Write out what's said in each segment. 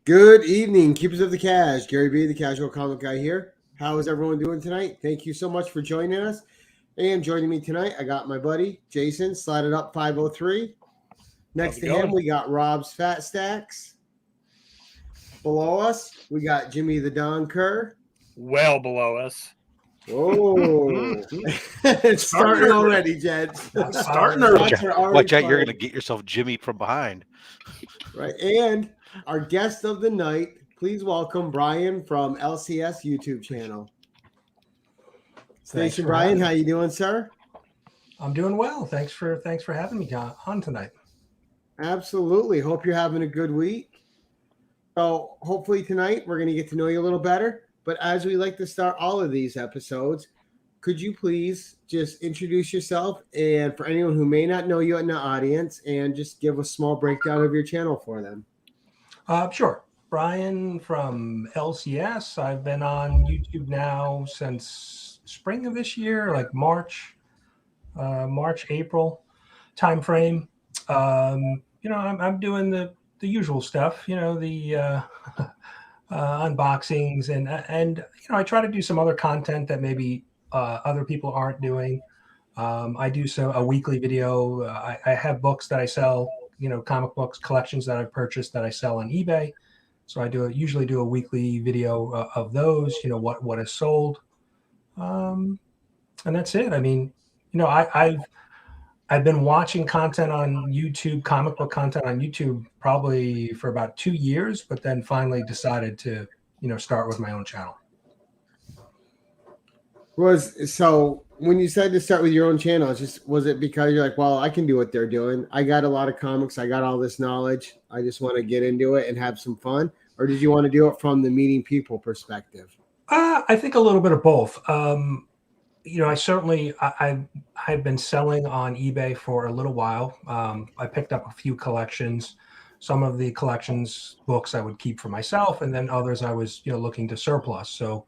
Good evening, keepers of the cash. Gary B, the casual comic guy here. How is everyone doing tonight? Thank you so much for joining us. And joining me tonight, I got my buddy Jason, Slotitup503. Next to him, we got Rob's Fat Stax. Below us, we got Jimmy the Don Kerr. Well below us. Oh, it's starting already, Jed. Starting early. Watch out, you're going to get yourself Jimmy from behind. Right, and our guest of the night, please welcome Brian from LCS YouTube channel. Station Brian, how you doing, sir? I'm doing well. Thanks for having me on tonight. Absolutely. Hope you're having a good week. So hopefully tonight we're going to get to know you a little better. But as we like to start all of these episodes, could you please just introduce yourself, and for anyone who may not know you in the audience, and just give a small breakdown of your channel for them? Sure. Brian from LCS. I've been on YouTube now since spring of this year, like March, April time frame. I'm doing the usual stuff, the unboxings and I try to do some other content that maybe other people aren't doing. I do a weekly video. I have books that I sell, comic books collections that I've purchased that I sell on eBay. So I usually do a weekly video of those, what is sold. And that's it. I mean, I've been watching content on YouTube, comic book content on YouTube, probably for about 2 years, but then finally decided to, start with my own channel. So when you said to start with your own channel, was it because you're like, well, I can do what they're doing. I got a lot of comics. I got all this knowledge. I just want to get into it and have some fun. Or did you want to do it from the meeting people perspective? I think a little bit of both. I've been selling on eBay for a little while. I picked up a few collections. Some of the collections books I would keep for myself, and then others I was, looking to surplus. So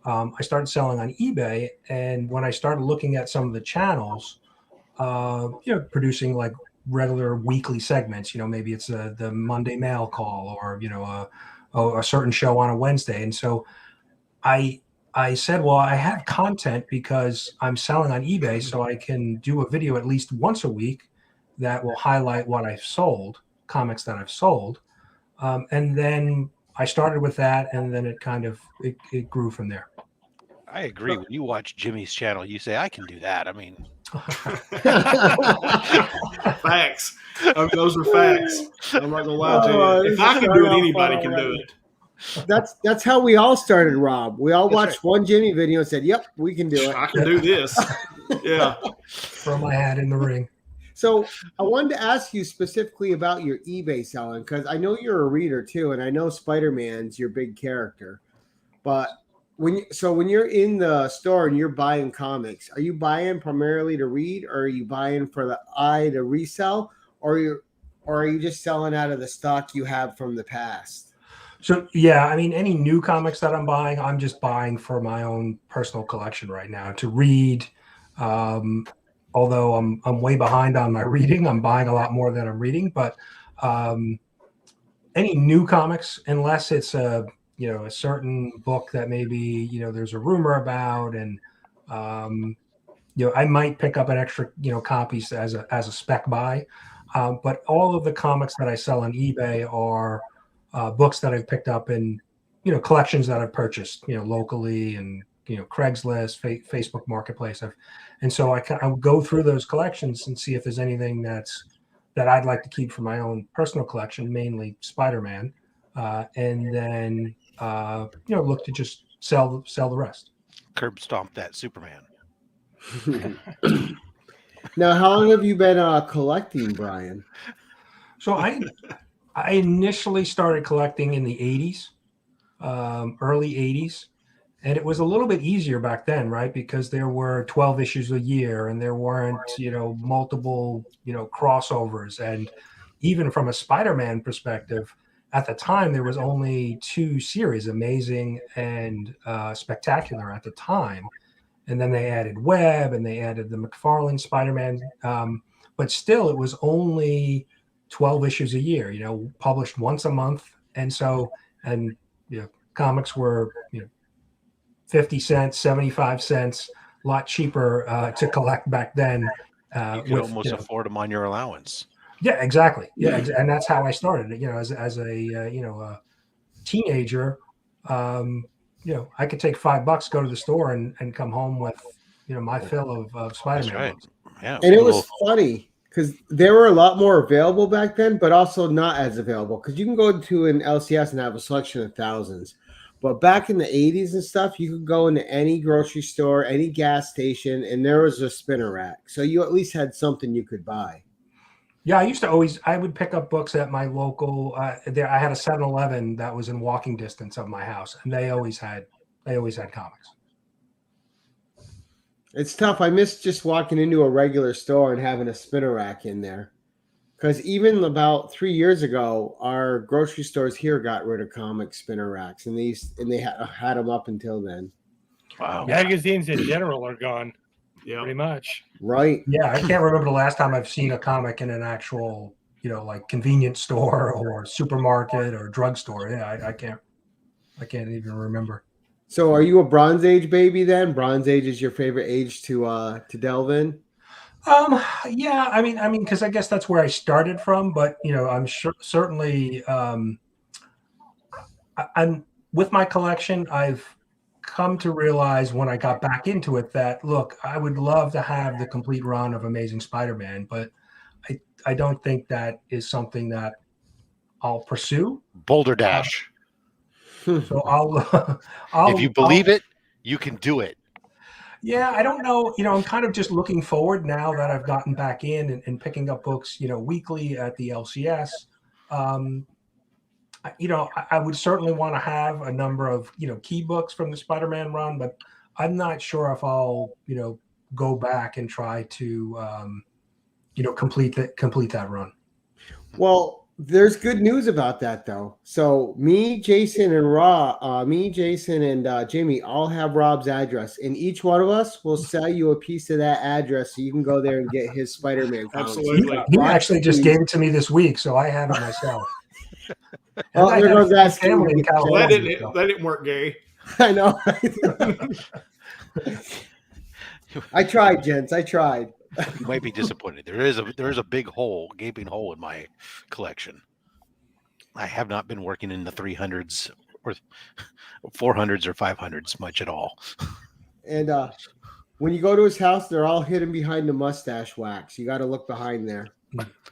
I started selling on eBay, and when I started looking at some of the channels, producing like regular weekly segments, maybe it's the Monday mail call or a certain show on a Wednesday, and so I said, well, I have content because I'm selling on eBay, so I can do a video at least once a week that will highlight what I've sold, comics that I've sold. And then I started with that, and then it grew from there. I agree. When you watch Jimmy's channel, you say, I can do that. I mean, facts. Those are facts. I'm not going to lie to you. If I can do it, anybody can do it. That's how we all started, Rob. We all watched one Jimmy video and said, yep, we can do it. I can do this. Yeah. Throw my hat in the ring. So I wanted to ask you specifically about your eBay selling, because I know you're a reader too, and I know Spider-Man's your big character. But when you're in the store and you're buying comics, are you buying primarily to read, or are you buying for the eye to resell, or are you just selling out of the stock you have from the past? So, yeah, I mean, any new comics that I'm buying, I'm just buying for my own personal collection right now to read. Although I'm way behind on my reading, I'm buying a lot more than I'm reading. But any new comics, unless it's a certain book that maybe, there's a rumor about, and, I might pick up an extra, copies as a spec buy. But all of the comics that I sell on eBay are books that I've picked up in, collections that I've purchased, locally, and, Craigslist, Facebook Marketplace. And so I go through those collections and see if there's anything that I'd like to keep for my own personal collection, mainly Spider-Man, and then, look to just sell the rest. Curb stomp that Superman. Now, how long have you been collecting, Brian? So I initially started collecting in the 80s, early 80s. And it was a little bit easier back then, right? Because there were 12 issues a year, and there weren't, multiple, crossovers. And even from a Spider-Man perspective, at the time, there was only 2 series, Amazing and Spectacular at the time. And then they added Web, and they added the McFarlane Spider-Man. But still, it was only 12 issues a year, published once a month. And so, and comics were 50 cents, 75 cents, a lot cheaper to collect back then. You could almost afford them on your allowance. Yeah, exactly. Yeah, and that's how I started. As a teenager, I could take $5, go to the store, and come home with my fill of Spider-Man books. Yeah, and it was funny because there were a lot more available back then, but also not as available because you can go to an LCS and have a selection of thousands. But back in the 80s and stuff, you could go into any grocery store, any gas station, and there was a spinner rack. So you at least had something you could buy. Yeah, I would pick up books at my local, I had a 7-Eleven that was in walking distance of my house, and they always had comics. It's tough. I miss just walking into a regular store and having a spinner rack in there. Because even about 3 years ago, our grocery stores here got rid of comic spinner racks, and they had them up until then. Wow. Magazines in general are gone. Yeah, pretty much. Right. Yeah, I can't remember the last time I've seen a comic in an actual, like convenience store or supermarket or drugstore. Yeah, I can't even remember. So, are you a Bronze Age baby then? Bronze Age is your favorite age to delve in? Yeah, I mean, because I guess that's where I started from, but I'm certainly, I'm with my collection. I've come to realize when I got back into it that, look, I would love to have the complete run of Amazing Spider-Man, but I don't think that is something that I'll pursue. Boulder Dash. So I'll if you believe it, you can do it. Yeah, I don't know. I'm kind of just looking forward now that I've gotten back in and picking up books, weekly at the LCS. I would certainly want to have a number of, key books from the Spider-Man run, but I'm not sure if I'll, go back and try to, complete that run. Well, there's good news about that though. So me, Jason, and Jimmy all have Rob's address, and each one of us will sell you a piece of that address so you can go there and get his Spider-Man comics. Absolutely. He actually just gave it to me this week, so I have it myself. Oh, there goes that family in California. That didn't work, Gay. I know. I tried, gents. I tried. You might be disappointed. There is a big hole, gaping hole in my collection. I have not been working in the 300s or 400s or 500s much at all. And when you go to his house, they're all hidden behind the mustache wax. You got to look behind there.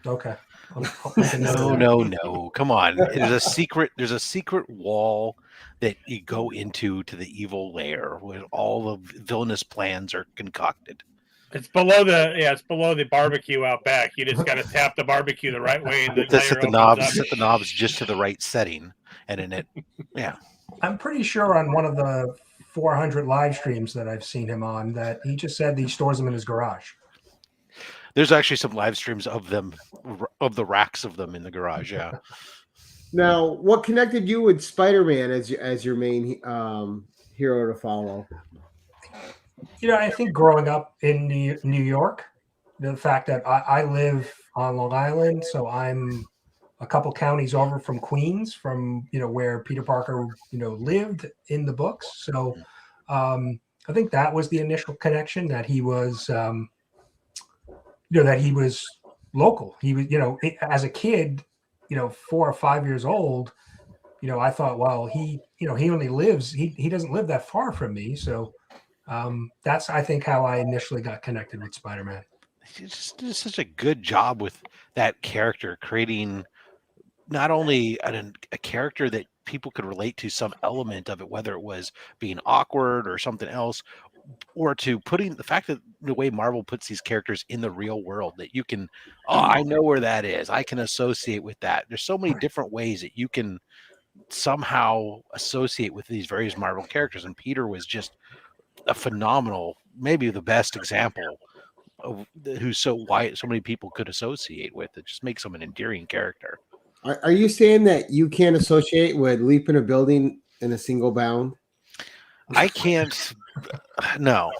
Okay. No. Come on. There's a secret wall that you go into to the evil lair where all the villainous plans are concocted. It's below the barbecue out back. You just got to tap the barbecue the right way, and set the knobs just to the right setting, and in it, yeah. I'm pretty sure on one of the 400 live streams that I've seen him on that he just said he stores them in his garage. There's actually some live streams of them, of the racks of them in the garage. Yeah. Now, what connected you with Spider-Man as your main hero to follow? I think growing up in New York, the fact that I live on Long Island, so I'm a couple counties over from Queens, from where Peter Parker lived in the books. So I think that was the initial connection, that he was that he was local. He was as a kid, 4 or 5 years old, I thought, well, he only lives, he doesn't live that far from me, so. That's, I think, how I initially got connected with Spider-Man. He just did such a good job with that character, creating not only a character that people could relate to some element of it, whether it was being awkward or something else, or to putting the fact that the way Marvel puts these characters in the real world, that you can, I know where that is. I can associate with that. There's so many different ways that you can somehow associate with these various Marvel characters. And Peter was just a phenomenal, maybe the best example of who's so many people could associate with. It just makes him an endearing character. Are you saying that you can't associate with leaping a building in a single bound? I can't. No,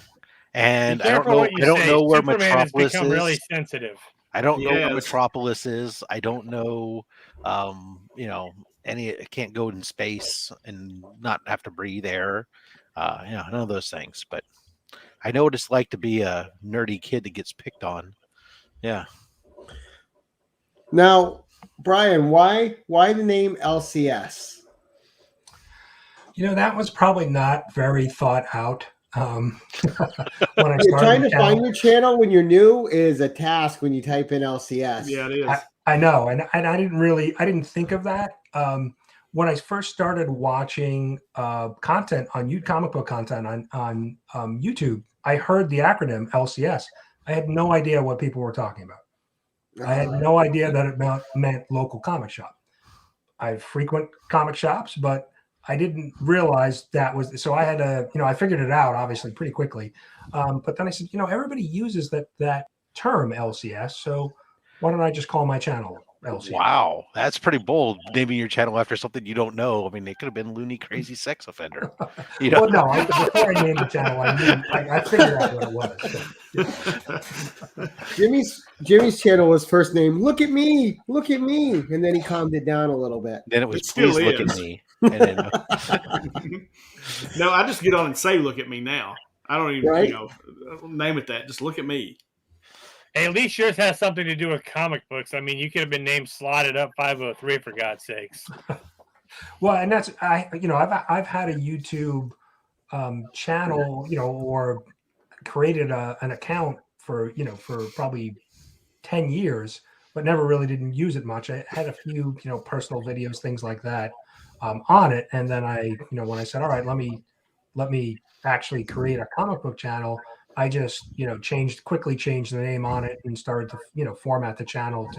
and I don't know where Superman Metropolis has become is. really sensitive. I don't know where Metropolis is. I don't know. it can't go in space and not have to breathe air. None of those things. But I know what it's like to be a nerdy kid that gets picked on. Yeah. Now, Brian, why the name LCS? That was probably not very thought out. When I You're trying started to find your channel when you're new is a task when you type in LCS. Yeah, it is. I know, and I didn't think of that. When I first started watching content on comic book content on YouTube, I heard the acronym LCS. I had no idea what people were talking about. I had no idea that it meant local comic shop. I frequent comic shops, but I didn't realize that was, so I had to, I figured it out obviously pretty quickly. But then I said, everybody uses that term LCS. So why don't I just call my channel LCS? Wow. That's pretty bold. Naming your channel after something you don't know. I mean, it could have been Looney Crazy Sex Offender. Well, no, before I named the channel, I figured out what it was. Jimmy's channel was first name, look at me. And then he calmed it down a little bit. Then it was, It still please look is. at me. And then, No, I just get on and say, look at me now. I don't even, Right? name it that. Just look at me. Hey, at least yours has something to do with comic books. I mean, you could have been named Slotitup503 for God's sakes. Well, and that's I've had a YouTube channel, or created an account for probably 10 years, but never really didn't use it much. I had a few personal videos, things like that, on it, and then I when I said, all right, let me actually create a comic book channel, I just quickly changed the name on it and started to format the channel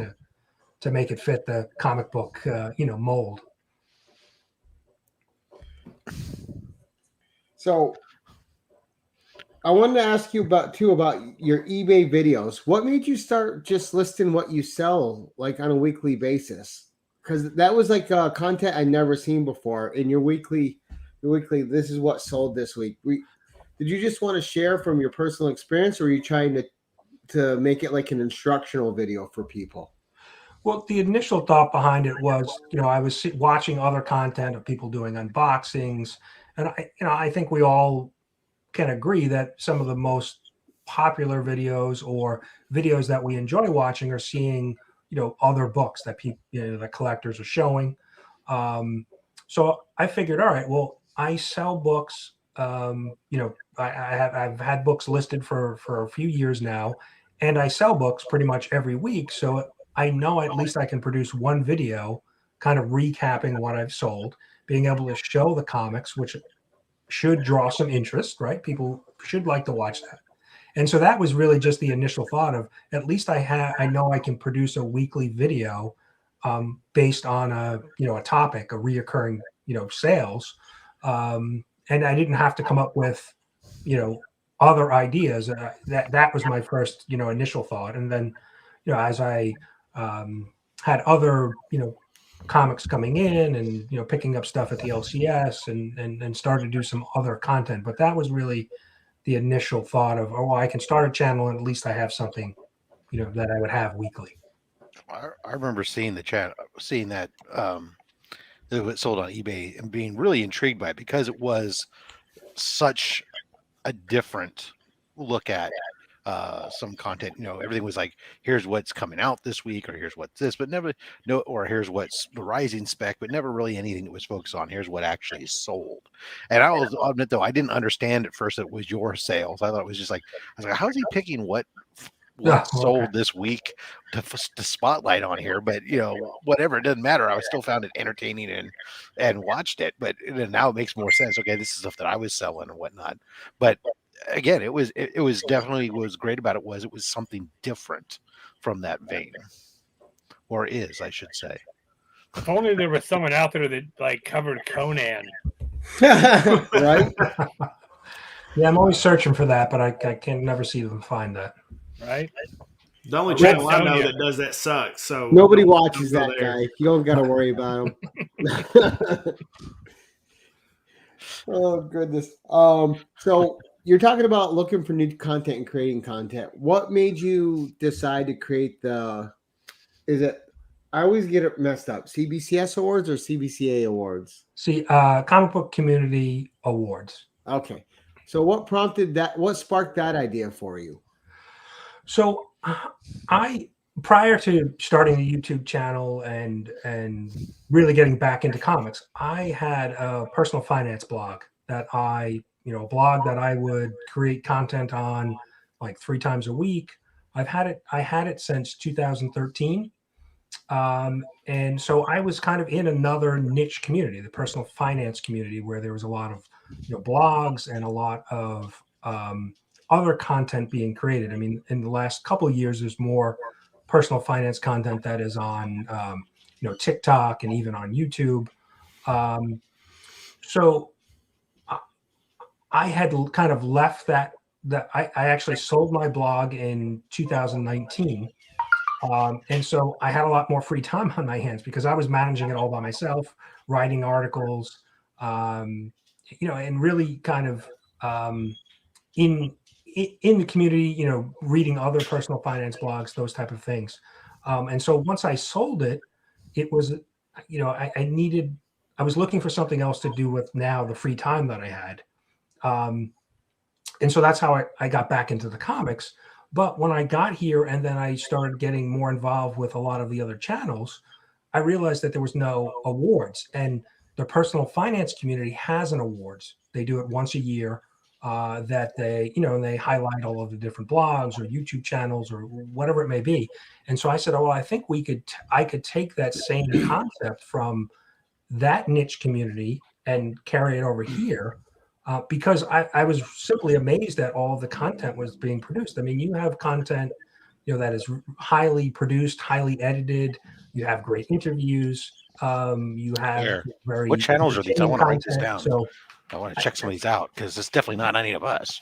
to make it fit the comic book mold. So I wanted to ask you about your eBay videos. What made you start just listing what you sell like on a weekly basis? Because that was like content I'd never seen before. In your weekly, this is what sold this week. Did you just want to share from your personal experience, or are you trying to make it like an instructional video for people? Well, the initial thought behind it was, I was watching other content of people doing unboxings, and I think we all can agree that some of the most popular videos or videos that we enjoy watching are seeing, other books that people, the collectors are showing. So I figured, all right, well, I sell books. I've had books listed for a few years now, and I sell books pretty much every week. So I know at least I can produce one video kind of recapping what I've sold, being able to show the comics, which should draw some interest, right? People should like to watch that. And so that was really just the initial thought of, at least I know I can produce a weekly video based on a topic, a reoccurring, sales. And I didn't have to come up with, other ideas. That was my first, initial thought. And then, as I had other, comics coming in and, picking up stuff at the LCS and started to do some other content. But that was really the initial thought of, oh, well, I can start a channel and at least I have something, that I would have weekly. I remember seeing that it was sold on eBay and being really intrigued by it because it was such a different look at some content. Everything was like, here's what's coming out this week, or here's what's this, but never or here's what's the rising spec, but never really anything that was focused on here's what actually sold. And I'll admit though, I didn't understand at first that it was your sales. I thought it was just like, I was like, how is he picking what sold this week to spotlight on here? But whatever, it doesn't matter. I still found it entertaining and watched it. But now it makes more sense. Okay, this is stuff that I was selling and whatnot. But again, it was definitely what was great about it was something different from that vein, or is, I should say. If only there was someone out there that like covered Conan. Right? Yeah, I'm always searching for that, but I can never see them find that. Right? The only channel I know that does that sucks. So nobody watches that guy. You don't got to worry about him. Oh goodness. So you're talking about looking for new content and creating content. What made you decide to create I always get it messed up. CBCS awards or CBCA awards? See, Comic Book Community Awards. Okay. So what prompted that? What sparked that idea for you? So I, prior to starting the YouTube channel and really getting back into comics, I had a personal finance blog that a blog that I would create content on like 3 times a week. I had it since 2013. And so I was kind of in another niche community, the personal finance community, where there was a lot of blogs and a lot of other content being created. I mean, in the last couple of years, there's more personal finance content that is on TikTok and even on YouTube. So I had kind of left that I actually sold my blog in 2019. And so I had a lot more free time on my hands because I was managing it all by myself, writing articles, and really kind of in the community, reading other personal finance blogs, those type of things. And so once I sold it, it was, I was looking for something else to do with now the free time that I had. And so that's how I got back into the comics. But when I got here and then I started getting more involved with a lot of the other channels, I realized that there was no awards. And the personal finance community has an awards. They do it once a year that they, and they highlight all of the different blogs or YouTube channels or whatever it may be. And so I said, oh, well, I think I could take that same concept from that niche community and carry it over here. Because I was simply amazed at all the content was being produced. I mean, you have content, that is highly produced, highly edited. You have great interviews. You have very what channels are these? I want to write this down. So I want to check some of these out because it's definitely not any of us.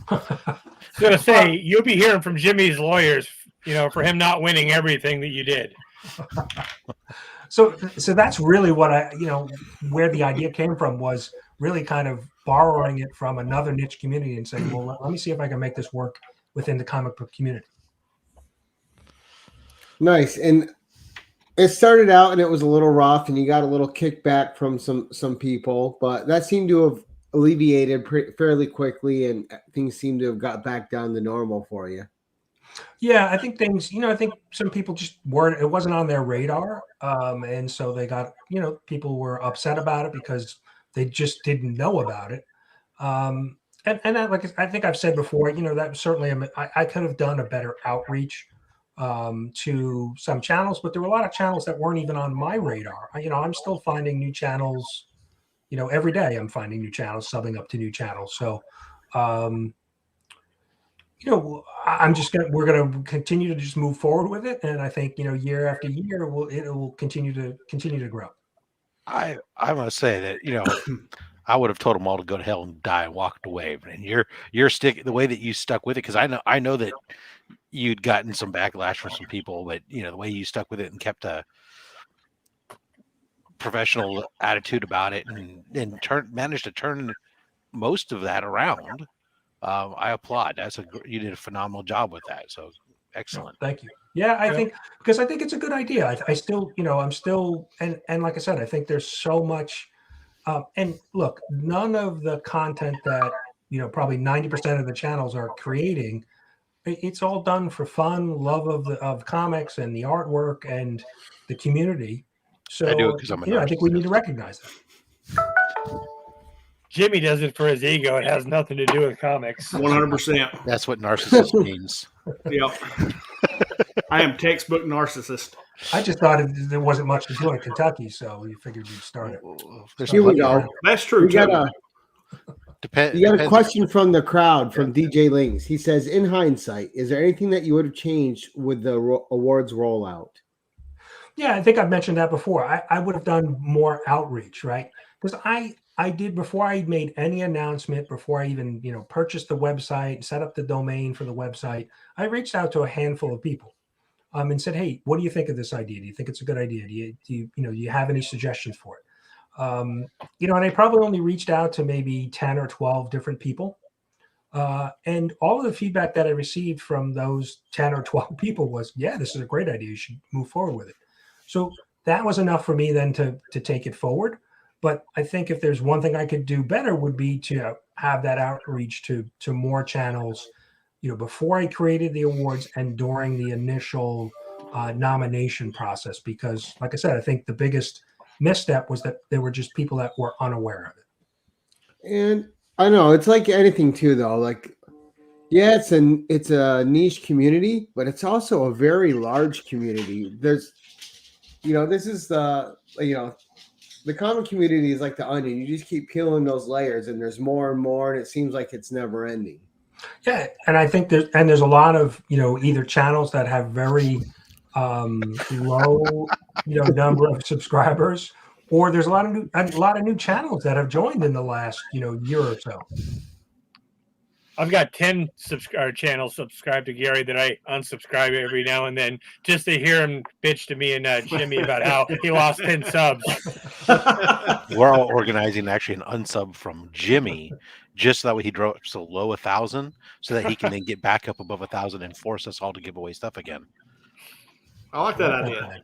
I was gonna say you'll be hearing from Jimmy's lawyers, for him not winning everything that you did. So that's really what where the idea came from was really kind of borrowing it from another niche community and saying, well, let me see if I can make this work within the comic book community. Nice. And it started out and it was a little rough and you got a little kickback from some people, but that seemed to have alleviated fairly quickly and things seem to have got back down to normal for you. Yeah, I think things, I think some people just weren't, it wasn't on their radar. And so they got, people were upset about it because they just didn't know about it. And that, like I think I've said before, that certainly I could have done a better outreach to some channels, but there were a lot of channels that weren't even on my radar. I'm still finding new channels, every day I'm finding new channels, subbing up to new channels. So, we're going to continue to just move forward with it. And I think, year after year, it will continue to grow. I must say that, I would have told them all to go to hell and die and walked away. And you're sticking the way that you stuck with it. Cause I know that you'd gotten some backlash from some people, but the way you stuck with it and kept a professional attitude about it and managed to turn most of that around. I applaud. You did a phenomenal job with that. So excellent. Thank you. Yeah, I think because I think it's a good idea. I still, I'm still, and like I said, I think there's so much. And look, none of the content that probably 90% of the channels are creating, it's all done for fun, love of comics and the artwork and the community. So I do it because I'm I think we need to recognize that. Jimmy does it for his ego. It has nothing to do with comics. 100%. That's what narcissist means. Yep. I am textbook narcissist. I just thought there wasn't much to do in Kentucky, so we figured we'd start it. Here we go. That's true. You got a question from the crowd from DJ Links. He says, in hindsight, is there anything that you would have changed with the awards rollout? Yeah, I think I've mentioned that before. I would have done more outreach, right? Because I did, before I made any announcement, before I even, purchased the website, set up the domain for the website, I reached out to a handful of people and said, hey, what do you think of this idea? Do you think it's a good idea? Do you have any suggestions for it? And I probably only reached out to maybe 10 or 12 different people. And all of the feedback that I received from those 10 or 12 people was, yeah, this is a great idea. You should move forward with it. So that was enough for me then to take it forward. But I think if there's one thing I could do better would be to have that outreach to more channels, before I created the awards and during the initial nomination process. Because, like I said, I think the biggest misstep was that there were just people that were unaware of it. And I know it's like anything too, though. Like, yeah, it's a niche community, but it's also a very large community. There's, this is the comic community is like the onion. You just keep peeling those layers, and there's more and more, and it seems like it's never ending. Yeah, and I think there's a lot of either channels that have very low number of subscribers, or there's a lot of new channels that have joined in the last year or so. I've got 10 channels subscribed to Gary that I unsubscribe every now and then just to hear him bitch to me and Jimmy about how he lost 10 subs. We're all organizing actually an unsub from Jimmy, just so that way he drops below 1,000, so that he can then get back up above 1,000 and force us all to give away stuff again. I like that idea.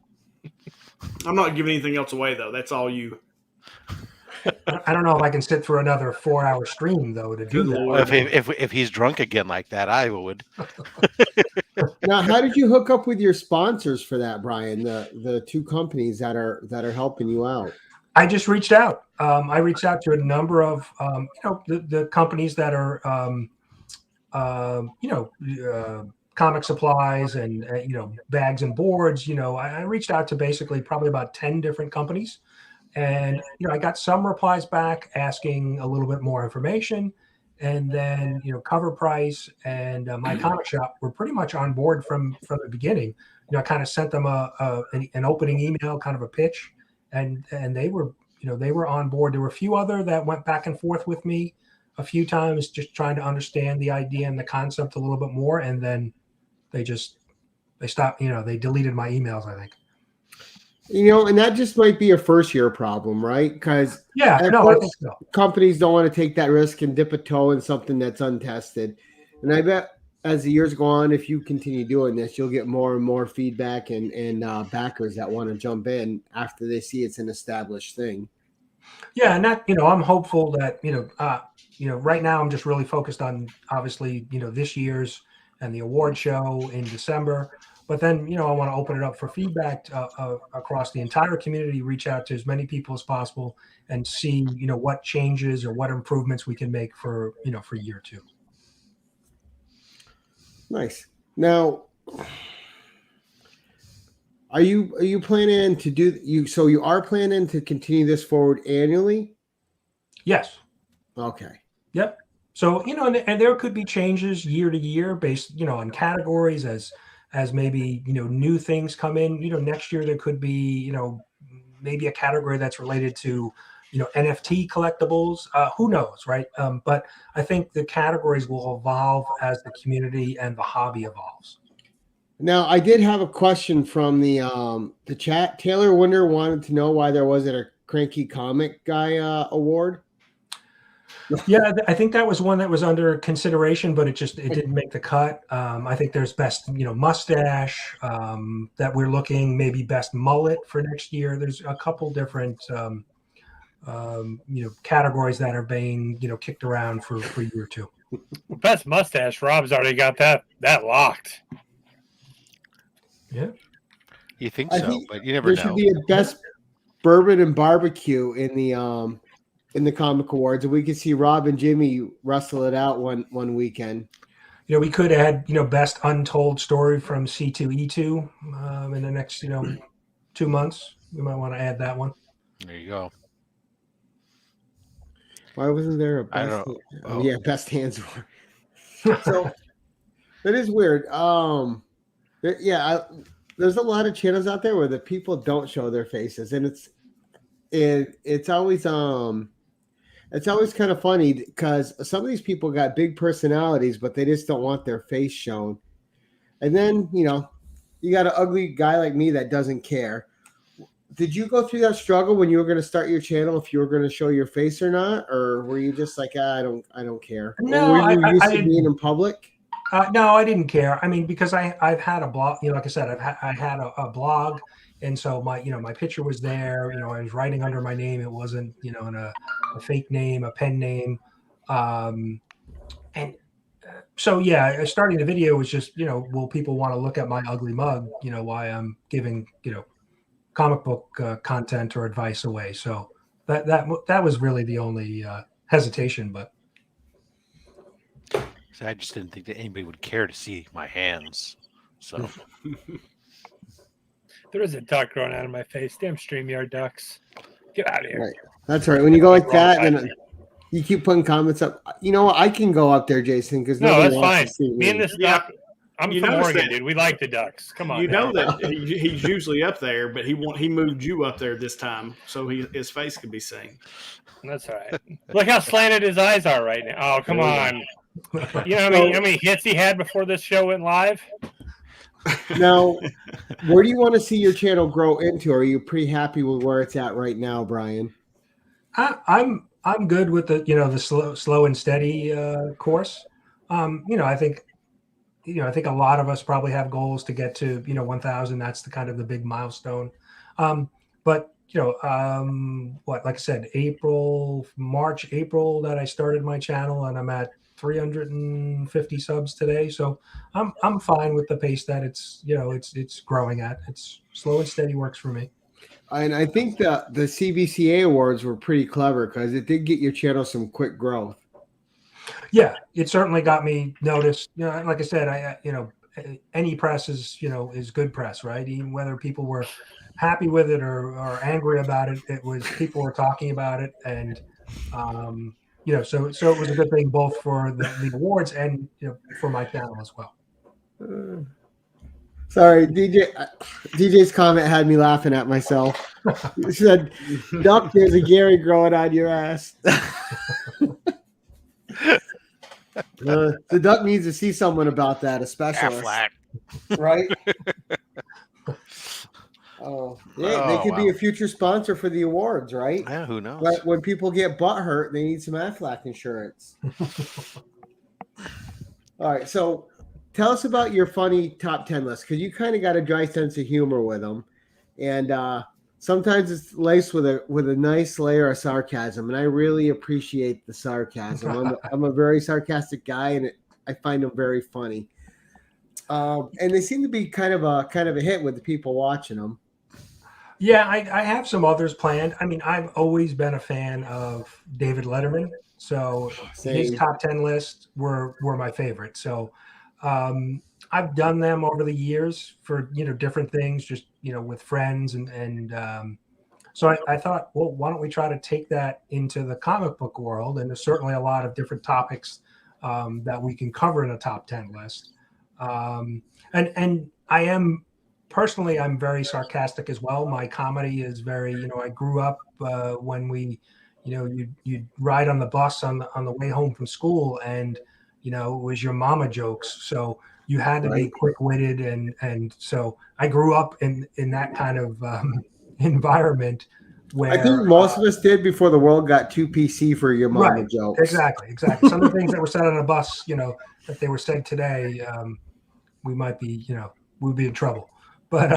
I'm not giving anything else away though. That's all you. I don't know if I can sit through another 4-hour stream though to do that. If he's drunk again like that, I would. Now, how did you hook up with your sponsors for that, Brian? The two companies that are helping you out. I just reached out. I reached out to a number of the companies that are comic supplies and bags and boards. I reached out to basically probably about 10 different companies. And, I got some replies back asking a little bit more information, and then, cover price and my comic shop were pretty much on board from the beginning. I kind of sent them an opening email, kind of a pitch, and they were, they were on board. There were a few other that went back and forth with me a few times, just trying to understand the idea and the concept a little bit more. And then they stopped, they deleted my emails, I think. And that just might be a first year problem, right? Because I think so. Companies don't want to take that risk and dip a toe in something that's untested. And I bet as the years go on, if you continue doing this, you'll get more and more feedback and backers that want to jump in after they see it's an established thing. Yeah, and that I'm hopeful that right now I'm just really focused on obviously this year's and the award show in December. But then, I want to open it up for feedback across the entire community, reach out to as many people as possible and see, what changes or what improvements we can make for year two. Nice. Now, are you planning to so you are planning to continue this forward annually? Yes. Okay. Yep. So, and there could be changes year to year based, on categories as maybe, new things come in. Next year there could be, maybe a category that's related to, NFT collectibles. Who knows, right? But I think the categories will evolve as the community and the hobby evolves. Now, I did have a question from the chat. Taylor Winder wanted to know why there wasn't a Cranky Comic Guy award. Yeah, I think that was one that was under consideration, but it didn't make the cut. I think there's best, mustache that we're looking, maybe best mullet for next year. There's a couple different, categories that are being, kicked around for year two. Best mustache, Rob's already got that locked. Yeah. You think so, but you never know. There should be a best bourbon and barbecue in the comic awards, and we could see Rob and Jimmy wrestle it out one weekend. We could add, best untold story from C2E2 in the next, 2 months. We might want to add that one. There you go. Why wasn't there a best? Best hands. So that is weird. There's a lot of channels out there where the people don't show their faces, and it's always kind of funny because some of these people got big personalities, but they just don't want their face shown. And then, you got an ugly guy like me that doesn't care. Did you go through that struggle when you were going to start your channel, if you were going to show your face or not? Or were you just like, I don't care? No, were you used to being in public? No, I didn't care. I mean, because I've had a blog, like I said, I had a blog, And so my picture was there. I was writing under my name. It wasn't, in a fake name, a pen name. And so, yeah, starting the video was just, will people want to look at my ugly mug, why I'm giving, comic book content or advice away. So that was really the only hesitation, but. So I just didn't think that anybody would care to see my hands. So there was a duck growing out of my face. Damn StreamYard ducks. Get out of here. Right. That's right. When you go like that, then you keep putting comments up. You know what? I can go up there, Jason, because no, that's fine. Me and this duck. I'm from Oregon, dude. We like the ducks. Come on. You know that he's usually up there, but he moved you up there this time so his face could be seen. That's all right. Look how slanted his eyes are right now. Oh, come on. You know how many hits he had before this show went live? Now, where do you want to see your channel grow into? Are you pretty happy with where it's at right now, Brian? I'm good with the slow and steady course. I think a lot of us probably have goals to get to 1,000. That's the kind of the big milestone. But like I said, March, April that I started my channel, and I'm at 350 subs today. So I'm fine with the pace that it's growing at. It's slow and steady works for me. And I think the CBCA awards were pretty clever because it did get your channel some quick growth. Yeah, it certainly got me noticed. Like I said, any press is good press, right? Even whether people were happy with it or angry about it, people were talking about it, and so it was a good thing both for the awards and for my channel as well. Sorry, DJ's comment had me laughing at myself. He said, "Duck, there's a Gary growing on your ass." The duck needs to see someone about that, a specialist, right? Oh, yeah, they could be a future sponsor for the awards, right? Yeah, who knows? But when people get butt hurt, they need some Aflac insurance. All right, so tell us about your funny top 10 list, because you kind of got a dry sense of humor with them, and sometimes it's laced with a nice layer of sarcasm, and I really appreciate the sarcasm. I'm a very sarcastic guy, and I find them very funny. And they seem to be kind of a hit with the people watching them. Yeah, I have some others planned. I mean, I've always been a fan of David Letterman, so his top 10 lists were my favorite. So I've done them over the years for different things, just with friends, and so I thought, well, why don't we try to take that into the comic book world? And there's certainly a lot of different topics that we can cover in a top 10 list. And I am. Personally, I'm very sarcastic as well. My comedy is very, I grew up when we, you'd ride on the bus on the way home from school, and it was your mama jokes. So you had to be quick-witted, and so I grew up in that kind of environment where I think most of us did before the world got too PC for your mama jokes. Exactly. Some of the things that were said on a bus, if they were said today, we might be, we'd be in trouble. But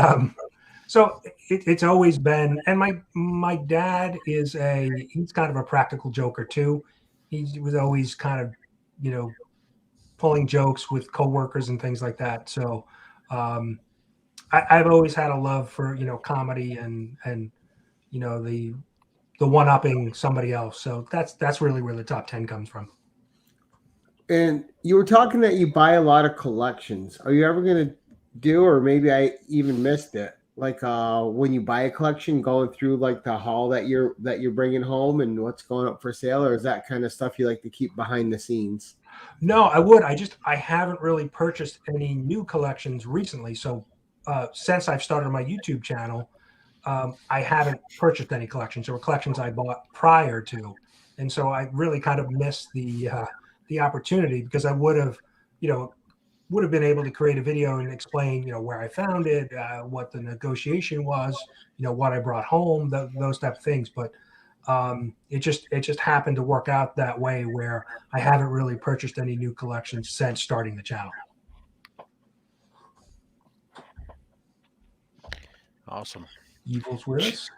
so it's always been, and my dad he's kind of a practical joker too. He was always kind of, pulling jokes with coworkers and things like that. So I've always had a love for, comedy and the one-upping somebody else. So that's really where the top 10 comes from. And you were talking that you buy a lot of collections. Are you ever going to do, or maybe I even missed it, like when you buy a collection, going through like the haul that you're bringing home and what's going up for sale, or is that kind of stuff you like to keep behind the scenes? No, I would. I haven't really purchased any new collections recently. So since I've started my YouTube channel, I haven't purchased any collections. There were collections I bought prior to, and so I really kind of missed the opportunity, because I would have been able to create a video and explain, where I found it, what the negotiation was, what I brought home, those type of things. But it just happened to work out that way, where I haven't really purchased any new collections since starting the channel. Awesome. Evil's with us.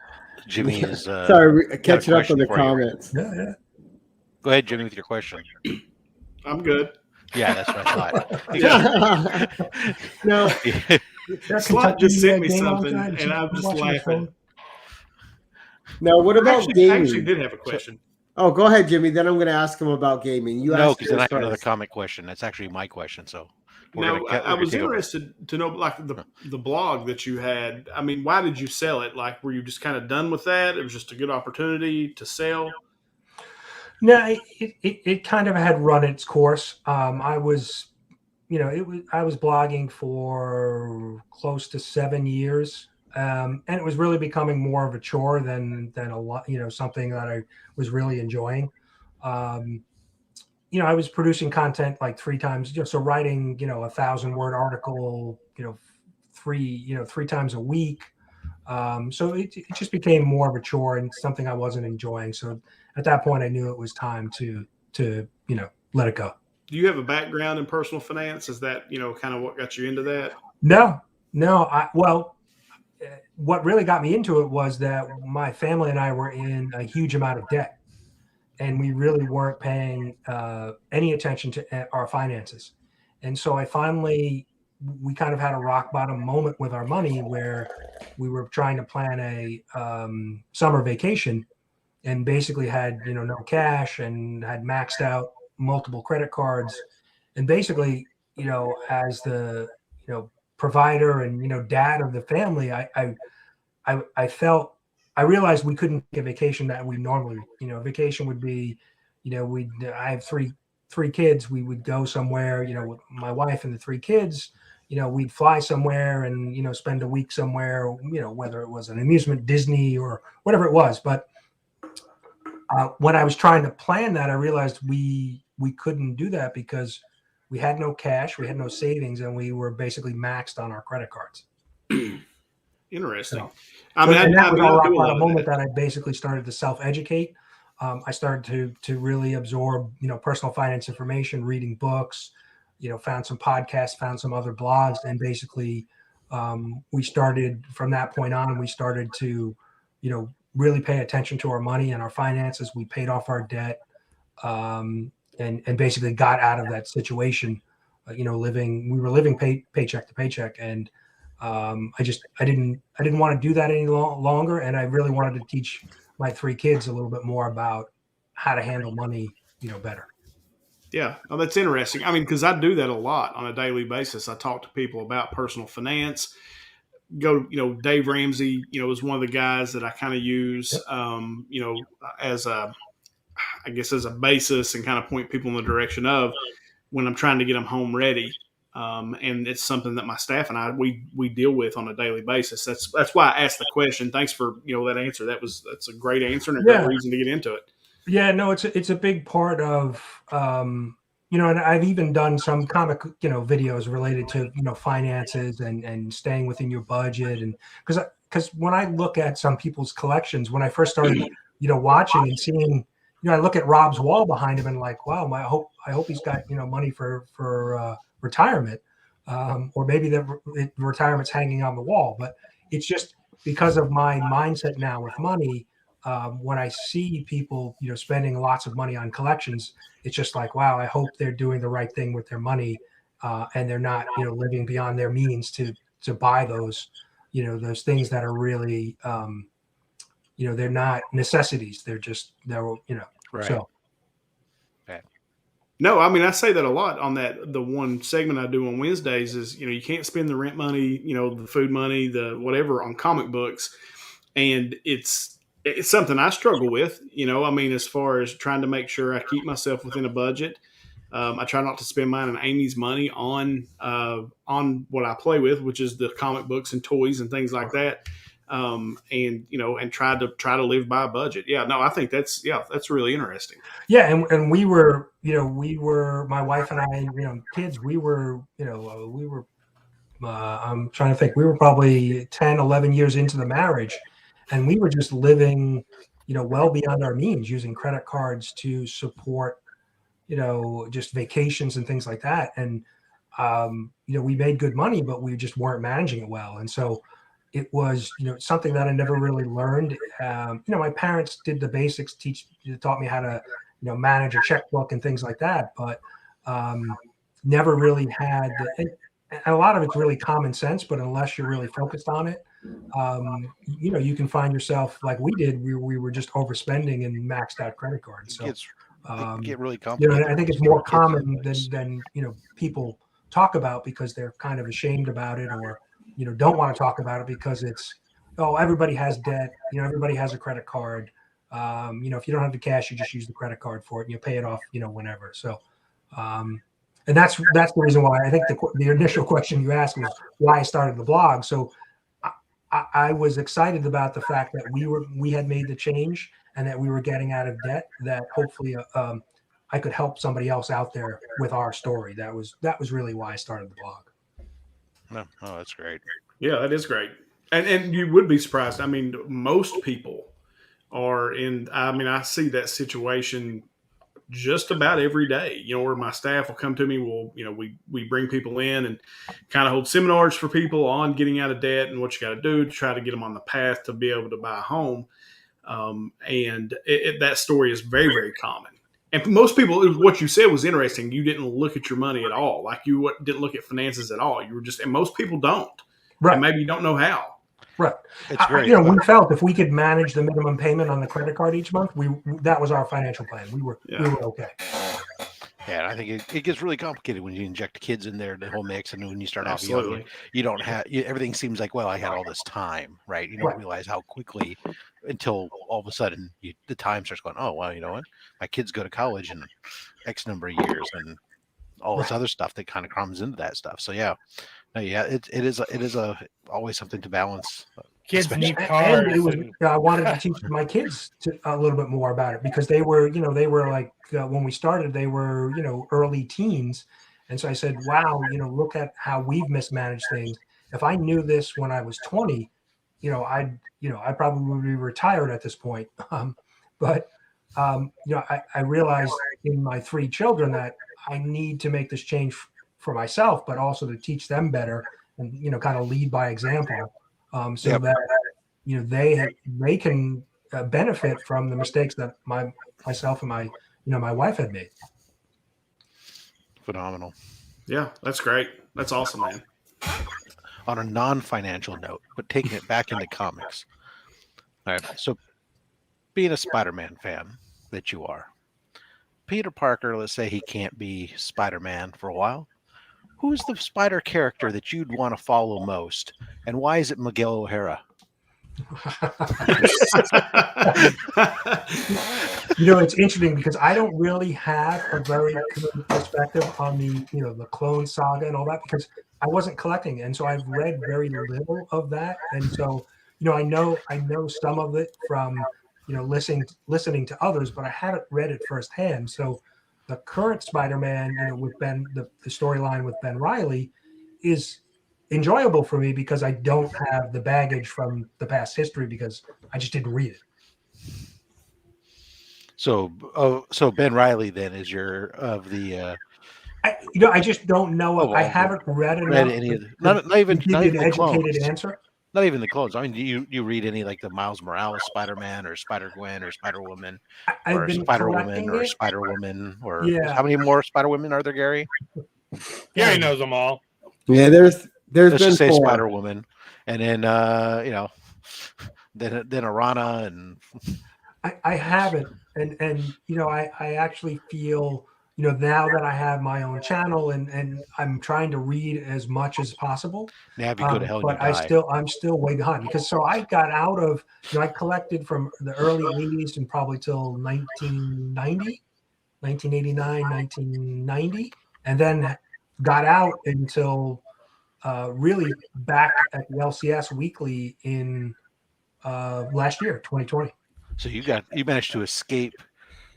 Jimmy is sorry, catching up on the question for you. comments. Yeah. Go ahead, Jimmy, with your question. I'm good. Yeah, that's what I thought. No, Slot just sent me game something, on tonight, and I'm just watching his laughing. phone. now what about I gaming? actually did have a question. Oh, go ahead, Jimmy. Then I'm going to ask him about gaming. You No, asked because then I yours have another first. comic question. That's actually my question. So No, I was interested to know, like the blog that you had. I mean, why did you sell it? Like, were you just kind of done with that? It was just a good opportunity to sell. No, it kind of had run its course. I was blogging for close to 7 years, and it was really becoming more of a chore than a lot, something that I was really enjoying. I was producing content like 3 times, so writing, 1,000-word article, 3 times a week. So it just became more of a chore and something I wasn't enjoying. So at that point, I knew it was time to let it go. Do you have a background in personal finance? Is that, kind of what got you into that? No. What really got me into it was that my family and I were in a huge amount of debt, and we really weren't paying any attention to our finances. And so we kind of had a rock bottom moment with our money where we were trying to plan a summer vacation, and basically had no cash and had maxed out multiple credit cards, and basically as the provider and dad of the family, I realized we couldn't take a vacation that we normally vacation would be I have three kids. We would go somewhere with my wife and the 3 kids. We'd fly somewhere and spend a week somewhere, whether it was an amusement, Disney, or whatever it was. But when I was trying to plan that, I realized we couldn't do that because we had no cash, we had no savings, and we were basically maxed on our credit cards. Interesting. That was a moment that I basically started to self-educate. I started to really absorb, personal finance information, reading books, found some podcasts, found some other blogs, and basically we started from that point on. We started to, really pay attention to our money and our finances. We paid off our debt, and basically got out of that situation. We were living paycheck to paycheck, and I didn't want to do that any longer, and I really wanted to teach my 3 kids a little bit more about how to handle money, better. Yeah, oh, that's interesting. I mean, because I do that a lot on a daily basis. I talk to people about personal finance. Dave Ramsey, is one of the guys that I kind of use, as a basis and kind of point people in the direction of when I'm trying to get them home ready. And it's something that my staff and I we deal with on a daily basis. That's why I asked the question. Thanks for that answer. That's a great answer and a great reason to get into it. Yeah, no, it's a big part of and I've even done some comic videos related to finances and staying within your budget, and because when I look at some people's collections, when I first started watching and seeing, I look at Rob's wall behind him and like, wow, I hope he's got money for retirement, or maybe the retirement's hanging on the wall. But it's just because of my mindset now with money. When I see people, spending lots of money on collections, it's just like, wow, I hope they're doing the right thing with their money, and they're not, living beyond their means to buy those, those things that are really, they're not necessities. They're right. So. No, I mean, I say that a lot on the one segment I do on Wednesdays is, you can't spend the rent money, the food money, the whatever on comic books. And it's something I struggle with, as far as trying to make sure I keep myself within a budget. I try not to spend mine and Amy's money on what I play with, which is the comic books and toys and things like that. And try to live by a budget. Yeah, no, I think that's really interesting. Yeah. And we were, my wife and I, kids, I'm trying to think, we were probably 10, 11 years into the marriage, and we were just living, well beyond our means, using credit cards to support, just vacations and things like that. And, we made good money, but we just weren't managing it well. And so, it was, something that I never really learned. My parents did the basics, taught me how to, manage a checkbook and things like that, but never really had and a lot of it's really common sense, but unless you're really focused on it, you can find yourself like we did. We were just overspending and maxed out credit cards. So it get really complicated. I think it's more common than people talk about because they're kind of ashamed about it, or don't want to talk about it because it's everybody has debt. Everybody has a credit card. If you don't have the cash, you just use the credit card for it and you pay it off whenever. So and that's the reason why I think the initial question you asked was why I started the blog. So I was excited about the fact that we had made the change and that we were getting out of debt, that hopefully I could help somebody else out there with our story. That was really why I started the blog. Oh, that's great. Yeah, that is great. And you would be surprised. I mean, most people are I see that situation just about every day, where my staff will come to me. We bring people in and kind of hold seminars for people on getting out of debt and what you got to do to try to get them on the path to be able to buy a home. And that story is very, very common. And for most people, what you said was interesting. You didn't look at your money at all. Like you didn't look at finances at all. You were just, and most people don't. Right. And maybe you don't know how. Right. It's great. We felt if we could manage the minimum payment on the credit card each month, that was our financial plan. We were okay. Yeah, and I think it gets really complicated when you inject kids in there, the whole mix, and when you start off Absolutely. young, you don't have everything seems like, well, I had all this time, right? You don't realize how quickly until all of a sudden the time starts going, oh, well, you know what? My kids go to college in X number of years and all this other stuff that kind of crumbs into that stuff. So yeah. No, yeah, it is always something to balance. Kids need cars. And I wanted to teach my kids a little bit more about it because they were like when we started, they were early teens, and so I said, "Wow, look at how we've mismanaged things. If I knew this when I was 20, I probably would be retired at this point." But I realized in my 3 children that I need to make this change for myself, but also to teach them better and kind of lead by example, so that they can benefit from the mistakes that myself and my wife had made. Phenomenal. Yeah, that's great. That's awesome, man. On a non-financial note, but taking it back into comics. All right, so being a Spider-Man fan that you are, Peter Parker, let's say he can't be Spider-Man for a while. Who's the Spider character that you'd want to follow most, and why is it Miguel O'Hara? It's interesting because I don't really have a very good perspective on the Clone Saga and all that because I wasn't collecting, and so I've read very little of that, and so I know some of it from listening to others, but I haven't read it firsthand. So the current Spider-Man, with Ben, the storyline with Ben Reilly is enjoyable for me because I don't have the baggage from the past history because I just didn't read it. So Ben Reilly then is your of the. I just don't know. I haven't read any of not even an the educated clones. Answer. Not even the clones. I mean, you read any like the Miles Morales Spider-Man or Spider-Gwen or Spider-Woman or Spider-Woman or Spider-Woman or how many more Spider-Women are there, Gary? Gary knows them all. Yeah, there's Let's been just say 4. Spider-Woman, and then then Arana and I haven't, and I actually feel now that I have my own channel and I'm trying to read as much as possible. Now be good to hell. But I'm still way behind because so I got out of I collected from the early 80s and probably till 1990, 1989, 1990, and then got out until really back at the LCS weekly in last year, 2020. So you managed to escape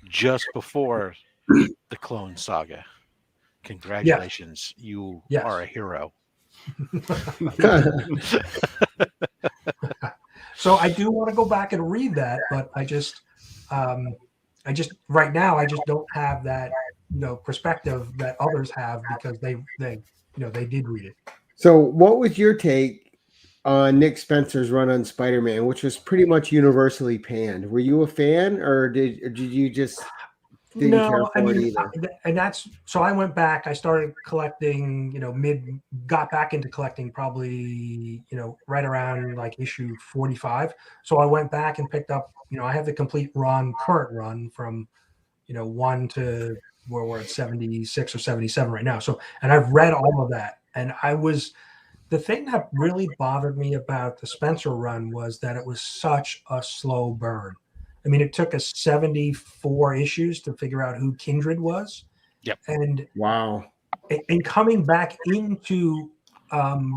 just before the Clone Saga. Congratulations, you are a hero. So I do want to go back and read that, but I just right now I just don't have that perspective that others have because they did read it. So what was your take on Nick Spencer's run on Spider-Man, which was pretty much universally panned. Were you a fan, or did you just didn't care for it either? And that's so I went back. I started collecting, got back into collecting probably, right around like issue 45. So I went back and picked up, I have the complete current run from, 1 to where we're at 76 or 77 right now. So, and I've read all of that. And the thing that really bothered me about the Spencer run was that it was such a slow burn. I mean, it took us 74 issues to figure out who Kindred was. Yep. And wow. And coming back into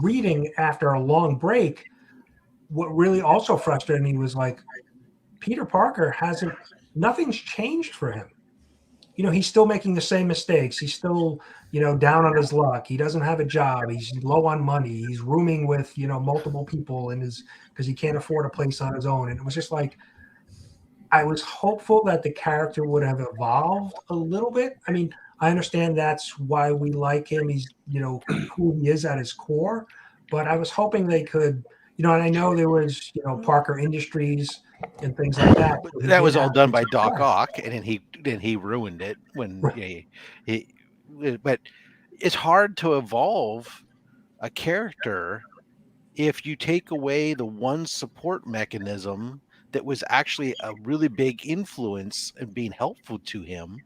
reading after a long break, what really also frustrated me was like Peter Parker nothing's changed for him. He's still making the same mistakes. He's still, down on his luck. He doesn't have a job. He's low on money. He's rooming with, multiple people because he can't afford a place on his own. And it was just like, I was hopeful that the character would have evolved a little bit. I mean, I understand that's why we like him. He's, who he is at his core. But I was hoping they could, and I know there was, Parker Industries and things like that. But that was all done by Doc Ock, and then he ruined it when he. But it's hard to evolve a character if you take away the one support mechanism that was actually a really big influence and being helpful to him.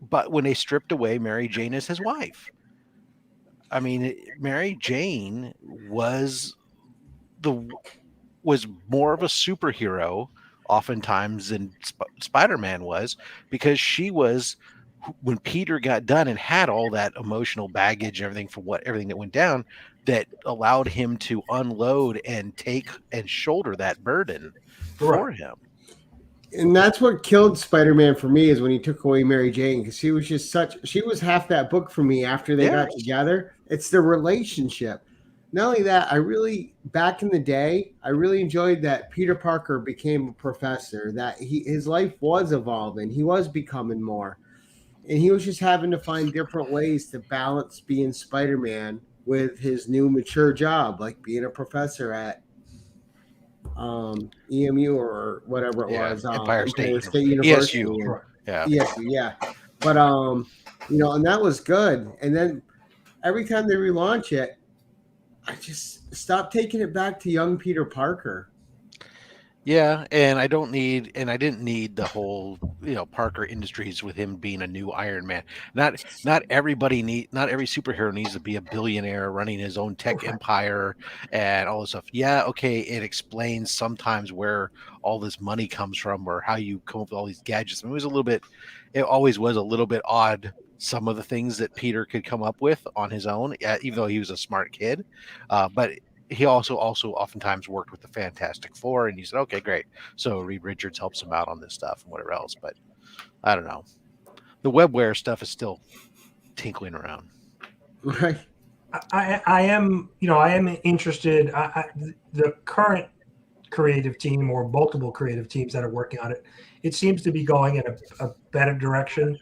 But when they stripped away Mary Jane as his wife, I mean, Mary Jane was more of a superhero oftentimes than Spider-Man was, because she was, when Peter got done and had all that emotional baggage and everything that went down, that allowed him to unload and take and shoulder that burden for him. And that's what killed Spider-Man for me, is when he took away Mary Jane, because she was half that book for me after they got together. It's the relationship. Not only that, back in the day, I really enjoyed that Peter Parker became a professor, that his life was evolving. He was becoming more. And he was just having to find different ways to balance being Spider-Man with his new mature job, like being a professor at EMU or whatever it was, Empire State University. ESU. ESU, yeah. But and that was good. And then every time they relaunch it, I just stopped taking it back to young Peter Parker. Yeah, and I didn't need the whole, Parker Industries with him being a new Iron Man. Not every superhero needs to be a billionaire running his own tech empire and all this stuff. Yeah, okay, it explains sometimes where all this money comes from or how you come up with all these gadgets. I mean, it always was a little bit odd, some of the things that Peter could come up with on his own, even though he was a smart kid. But he also oftentimes worked with the Fantastic Four, and he said, okay, great. So Reed Richards helps him out on this stuff and whatever else. But I don't know. The webware stuff is still tinkling around. Right. I am interested. The current creative team or multiple creative teams that are working on it, it seems to be going in a better direction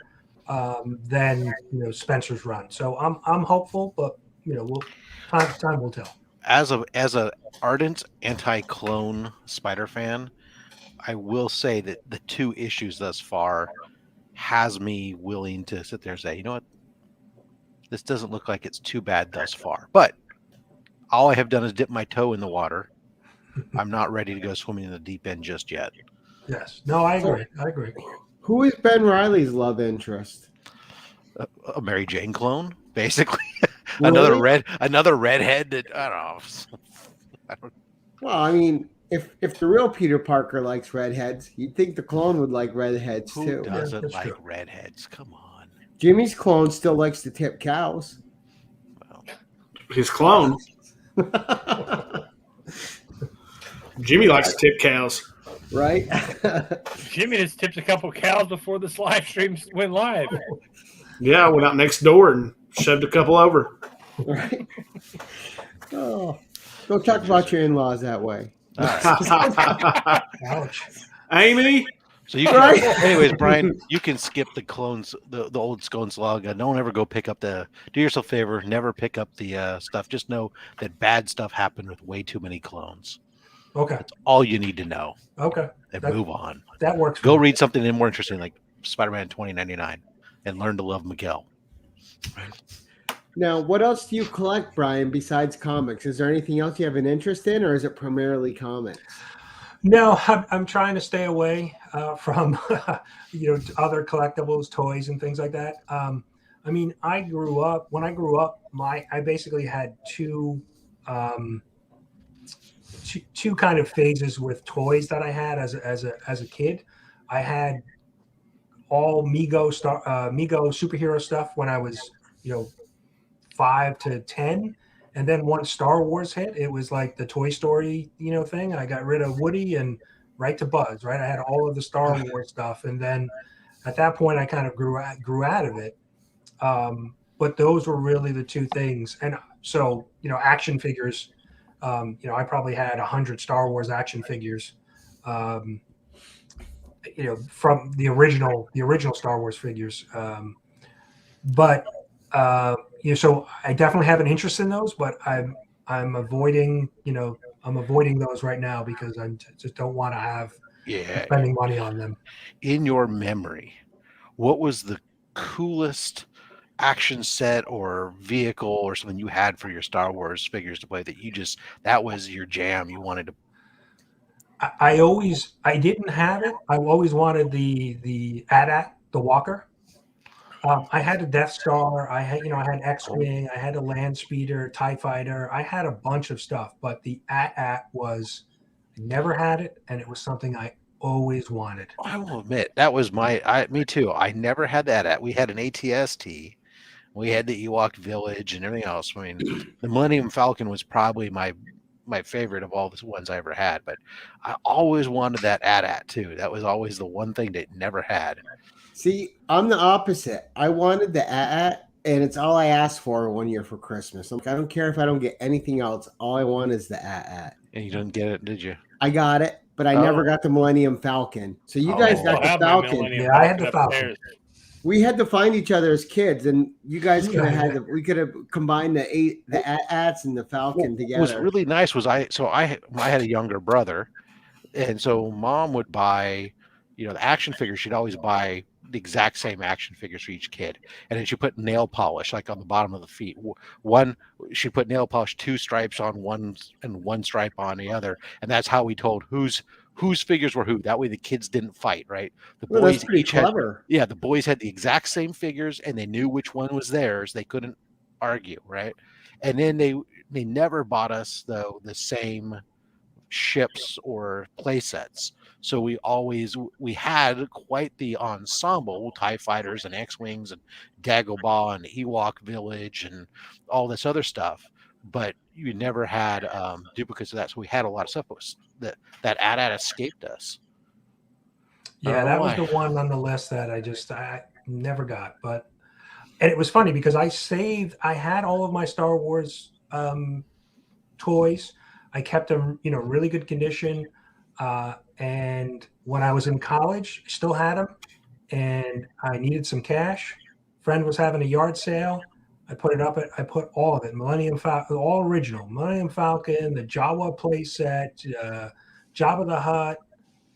than Spencer's run. So I'm hopeful, but time will tell. As a ardent anti-clone Spider fan, I will say that the 2 issues thus far has me willing to sit there and say, you know what, this doesn't look like it's too bad thus far. But all I have done is dip my toe in the water. I'm not ready to go swimming in the deep end just yet. Yes. No, I agree. Who is Ben Reilly's love interest? A Mary Jane clone, basically. Really? another redhead that I don't know. Well, I mean, if the real Peter Parker likes redheads, you'd think the clone would like redheads too. Who doesn't like true. redheads? Come on. Jimmy's clone still likes to tip cows. Well, His clone. Jimmy likes to tip cows. Right? Jimmy just tipped a couple cows before this live stream went live. Yeah, I went out next door and shoved a couple over. Right? Oh, don't talk about your in-laws that way. Ouch. Amy, So you can, Right. anyways, Brian, you can skip the clones, the old Scone Slug. Don't ever go pick up do yourself a favor, never pick up the stuff. Just know that bad stuff happened with way too many clones. Okay. That's all you need to know. Okay. And move on. That works. Go read something more interesting like Spider-Man 2099 and learn to love Miguel. Now, what else do you collect, Brian, besides comics? Is there anything else you have an interest in, or is it primarily comics? No, I'm trying to stay away from other collectibles, toys, and things like that. I mean, when I grew up, I basically had two kind of phases with toys that I had as a kid. I had all Mego superhero stuff when I was 5 to 10, and then once Star Wars hit, it was like the Toy Story thing. I got rid of Woody and right to Buzz. Right, I had all of the Star Wars stuff, and then at that point I kind of grew out of it. But those were really the two things. And so action figures. I probably had 100 Star Wars action figures. From the original Star Wars figures. So I definitely have an interest in those, but I'm avoiding those right now because I just don't want to have spending money on them. In your memory, what was the coolest action set or vehicle or something you had for your Star Wars figures to play that was your jam? You wanted to. I didn't have it. I always wanted the AT-AT, the Walker. I had a Death Star. I had X-Wing. I had a Land Speeder, TIE Fighter. I had a bunch of stuff, but the AT-AT I never had it, and it was something I always wanted. I will admit that was me too. I never had that AT-AT. We had an ATST. We had the Ewok Village and everything else. I mean, the Millennium Falcon was probably my favorite of all the ones I ever had, but I always wanted that AT-AT too. That was always the one thing that never had. See, I'm the opposite. I wanted the AT-AT, and it's all I asked for one year for Christmas. I'm like, I don't care if I don't get anything else. All I want is the AT-AT. And you didn't get it, did you? I got it, but I never got the Millennium Falcon. So you guys got the Falcon. Yeah, I had the Falcon. We had to find each other as kids, and you guys could have had. We could have combined the AT-ATs and the Falcon together. What was really nice was I had a younger brother, and so Mom would buy, the action figures. She'd always buy the exact same action figures for each kid, and then she put nail polish like on the bottom of the feet. One, she put nail polish 2 stripes on one and 1 stripe on the other, and that's how we told whose figures were who. That way the kids didn't fight, right? The boys that's pretty clever. The boys had the exact same figures, and they knew which one was theirs. They couldn't argue, right? And then they never bought us though the same ships or play sets. So we had quite the ensemble, TIE Fighters and X-Wings and Dagobah and Ewok Village and all this other stuff. But you never had duplicates of that. So we had a lot of stuff. That AT-AT escaped us. Yeah, that was the one on the list that I never got. And it was funny because I had all of my Star Wars toys. I kept them, really good condition. And when I was in college, I still had them, and I needed some cash. Friend was having a yard sale. I put all of it, Millennium Falcon, all original, Millennium Falcon, the Jawa playset, Jabba the Hutt,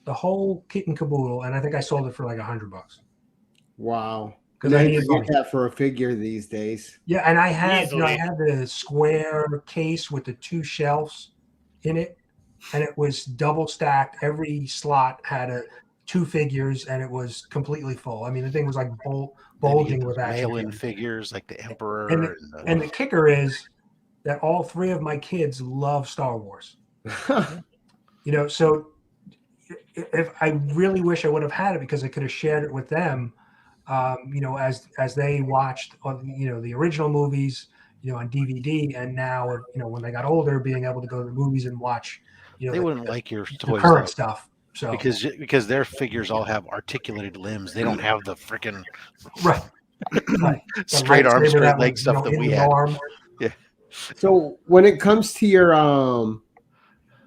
the whole kit and caboodle, and I think I sold it for like $100. Wow. Because I needed that for a figure these days. Yeah, and I had I had the square case with the 2 shelves in it, and it was double stacked. Every slot had 2 figures, and it was completely full. I mean, the thing was like bulging with action. Mail-in figures like the Emperor. And the kicker is that all 3 of my kids love Star Wars. So if I really wish I would have had it because I could have shared it with them, as they watched, the original movies, on DVD, and now, when they got older, being able to go to the movies and watch, they wouldn't like your toys, current stuff. So because their figures all have articulated limbs, they don't have the freaking right. straight arm, straight leg stuff that we had. Yeah. So when it comes to your, are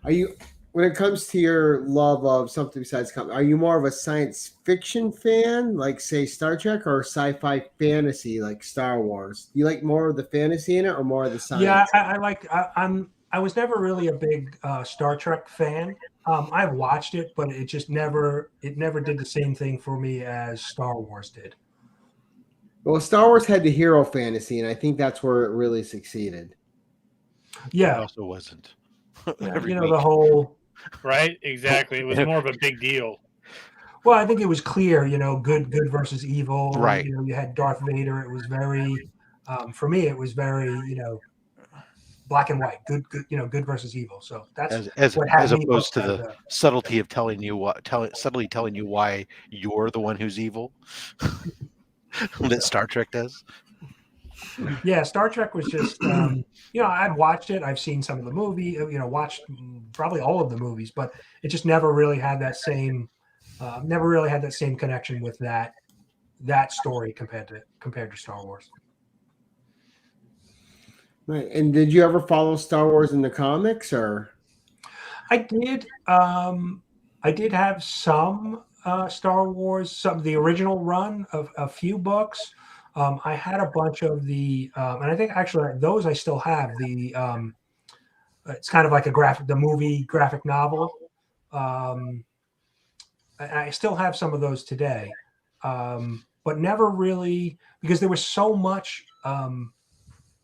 you when it comes to your love of something besides comic, are you more of a science fiction fan, like say Star Trek, or sci-fi fantasy like Star Wars? Do you like more of the fantasy in it, or more of the Yeah, science? I was never really a big Star Trek fan. I've watched it, but it never did the same thing for me as Star Wars did. Well, Star Wars had the hero fantasy, and I think that's where it really succeeded. It Yeah, also wasn't. yeah, Every the week. whole. Right? Exactly. It was more of a big deal. Well, I think it was clear, good versus evil. Right. You had Darth Vader. It was very, for me, it was very, black and white, good, good versus evil. So that's as what had as me opposed to hooked the subtlety of subtly telling you why you're the one who's evil that Star Trek does. Yeah, Star Trek was just, I've watched it. I've seen some of the movie, watched probably all of the movies, but it just never really had that same connection with that story compared to Star Wars. Right. And did you ever follow Star Wars in the comics, or? I did. I did have some Star Wars, some of the original run of a few books. I had a bunch of the, and I think actually those I still have. It's kind of like the movie graphic novel. I still have some of those today, but never really, because there was so much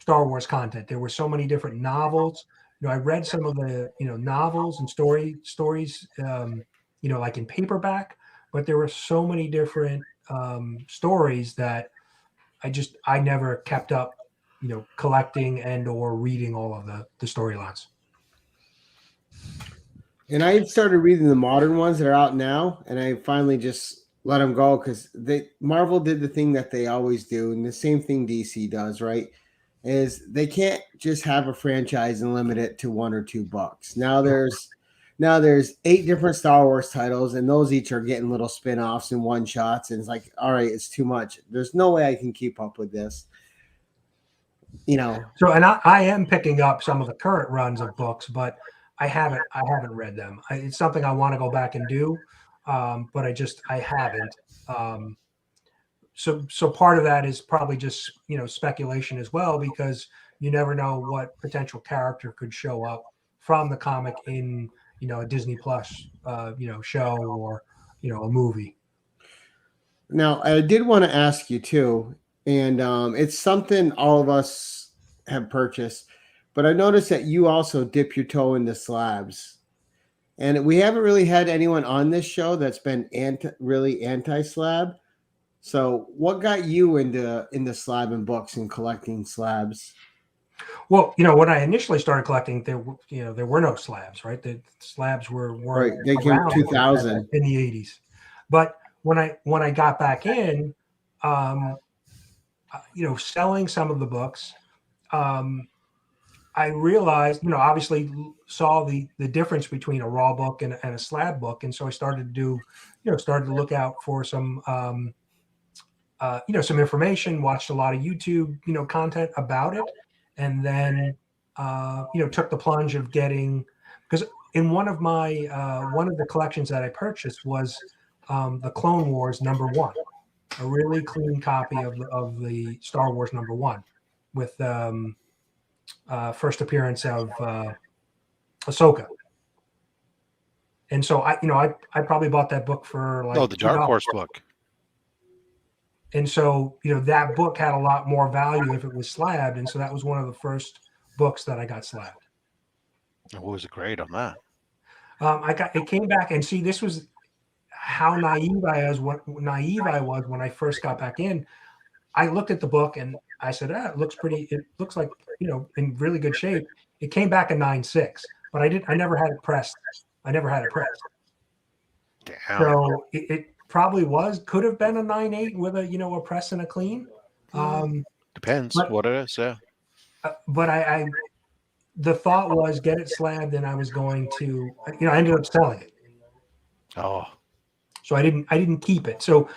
Star Wars content. There were so many different novels. I read some of the novels and stories, like in paperback, but there were so many different stories that I never kept up, collecting and or reading all of the storylines. And I started reading the modern ones that are out now, and I finally just let them go because Marvel did the thing that they always do, and the same thing DC does, right? Is they can't just have a franchise and limit it to 1 or 2 books. Now there's 8 different Star Wars titles, and those each are getting little spin-offs and one-shots, and it's like, all right, it's too much. There's no way I can keep up with this. So, and I am picking up some of the current runs of books, but I haven't read them. It's something I want to go back and do, but I haven't. So part of that is probably just speculation as well, because you never know what potential character could show up from the comic in a Disney Plus show or a movie. Now I did want to ask you too, and it's something all of us have purchased, but I noticed that you also dip your toe into slabs. And we haven't really had anyone on this show that's been really anti-slab. So what got you into slab and books and collecting slabs? Well, when I initially started collecting, there were no slabs, right? The slabs were Right. They came around 2000 in the 80s. But when I got back in, selling some of the books, I realized, obviously saw the difference between a raw book and a slab book. And so I started to look out for some, some information, watched a lot of YouTube, content about it. And then, took the plunge of getting, because in one of the collections that I purchased was the Clone Wars #1, a really clean copy of the Star Wars #1 with first appearance of Ahsoka. And so I probably bought that book for like the Dark Horse book. And so, that book had a lot more value if it was slabbed. And so that was one of the first books that I got slabbed. What was the grade on that? It came back, and see, this was how naive I was when I first got back in. I looked at the book and I said, it looks like, in really good shape. It came back a 9.6, but I never had it pressed. Damn. So it probably could have been a 9.8 with a press and a clean. Depends what it is, yeah. But the thought was get it slabbed, and I was going to, I ended up selling it. Oh. So I didn't keep it. So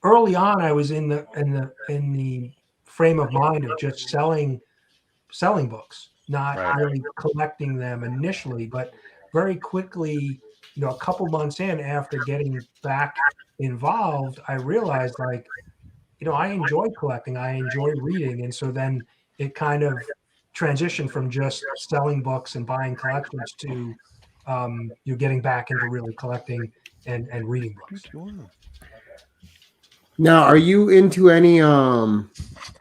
early on I was in the frame of mind of just selling books, not really collecting them initially. But very quickly, a couple months in after getting back involved, I realized like, I enjoy collecting, I enjoy reading. And so then it kind of transitioned from just selling books and buying collections to you're getting back into really collecting and reading books. Now, are you into any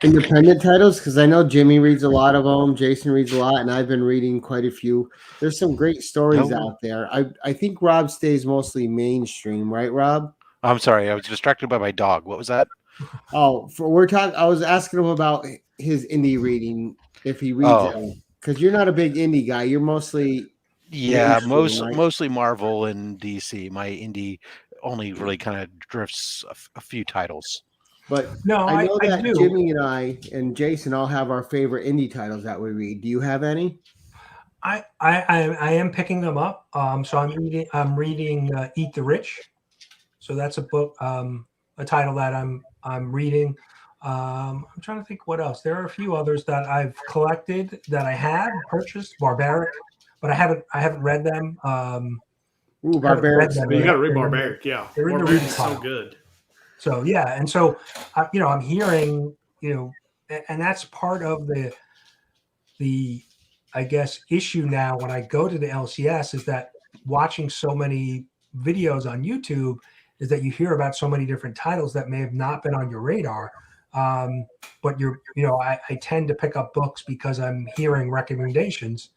independent titles? Because I know Jimmy reads a lot of them, Jason reads a lot, and I've been reading quite a few. There's some great stories out there. I think Rob stays mostly mainstream, right, Rob? I'm sorry, I was distracted by my dog. What was that? Oh, I was asking him about his indie reading, if he reads it, because you're not a big indie guy. You're mostly right? Mostly Marvel and DC. My indie only really kind of drifts a few titles. But no, I know that Jimmy and I and Jason all have our favorite indie titles that we read. Do you have any? I am picking them up. So I'm reading Eat the Rich. So that's a book, a title that I'm reading. I'm trying to think what else. There are a few others that I've collected that I have purchased. Barbaric, but I haven't read them. Barbaric. You got to read Barbaric. Yeah, Barbaric's so good. So yeah, and so I'm hearing, and that's part of the I guess issue now when I go to the LCS is that watching so many videos on YouTube is that you hear about so many different titles that may have not been on your radar. But I tend to pick up books because I'm hearing recommendations.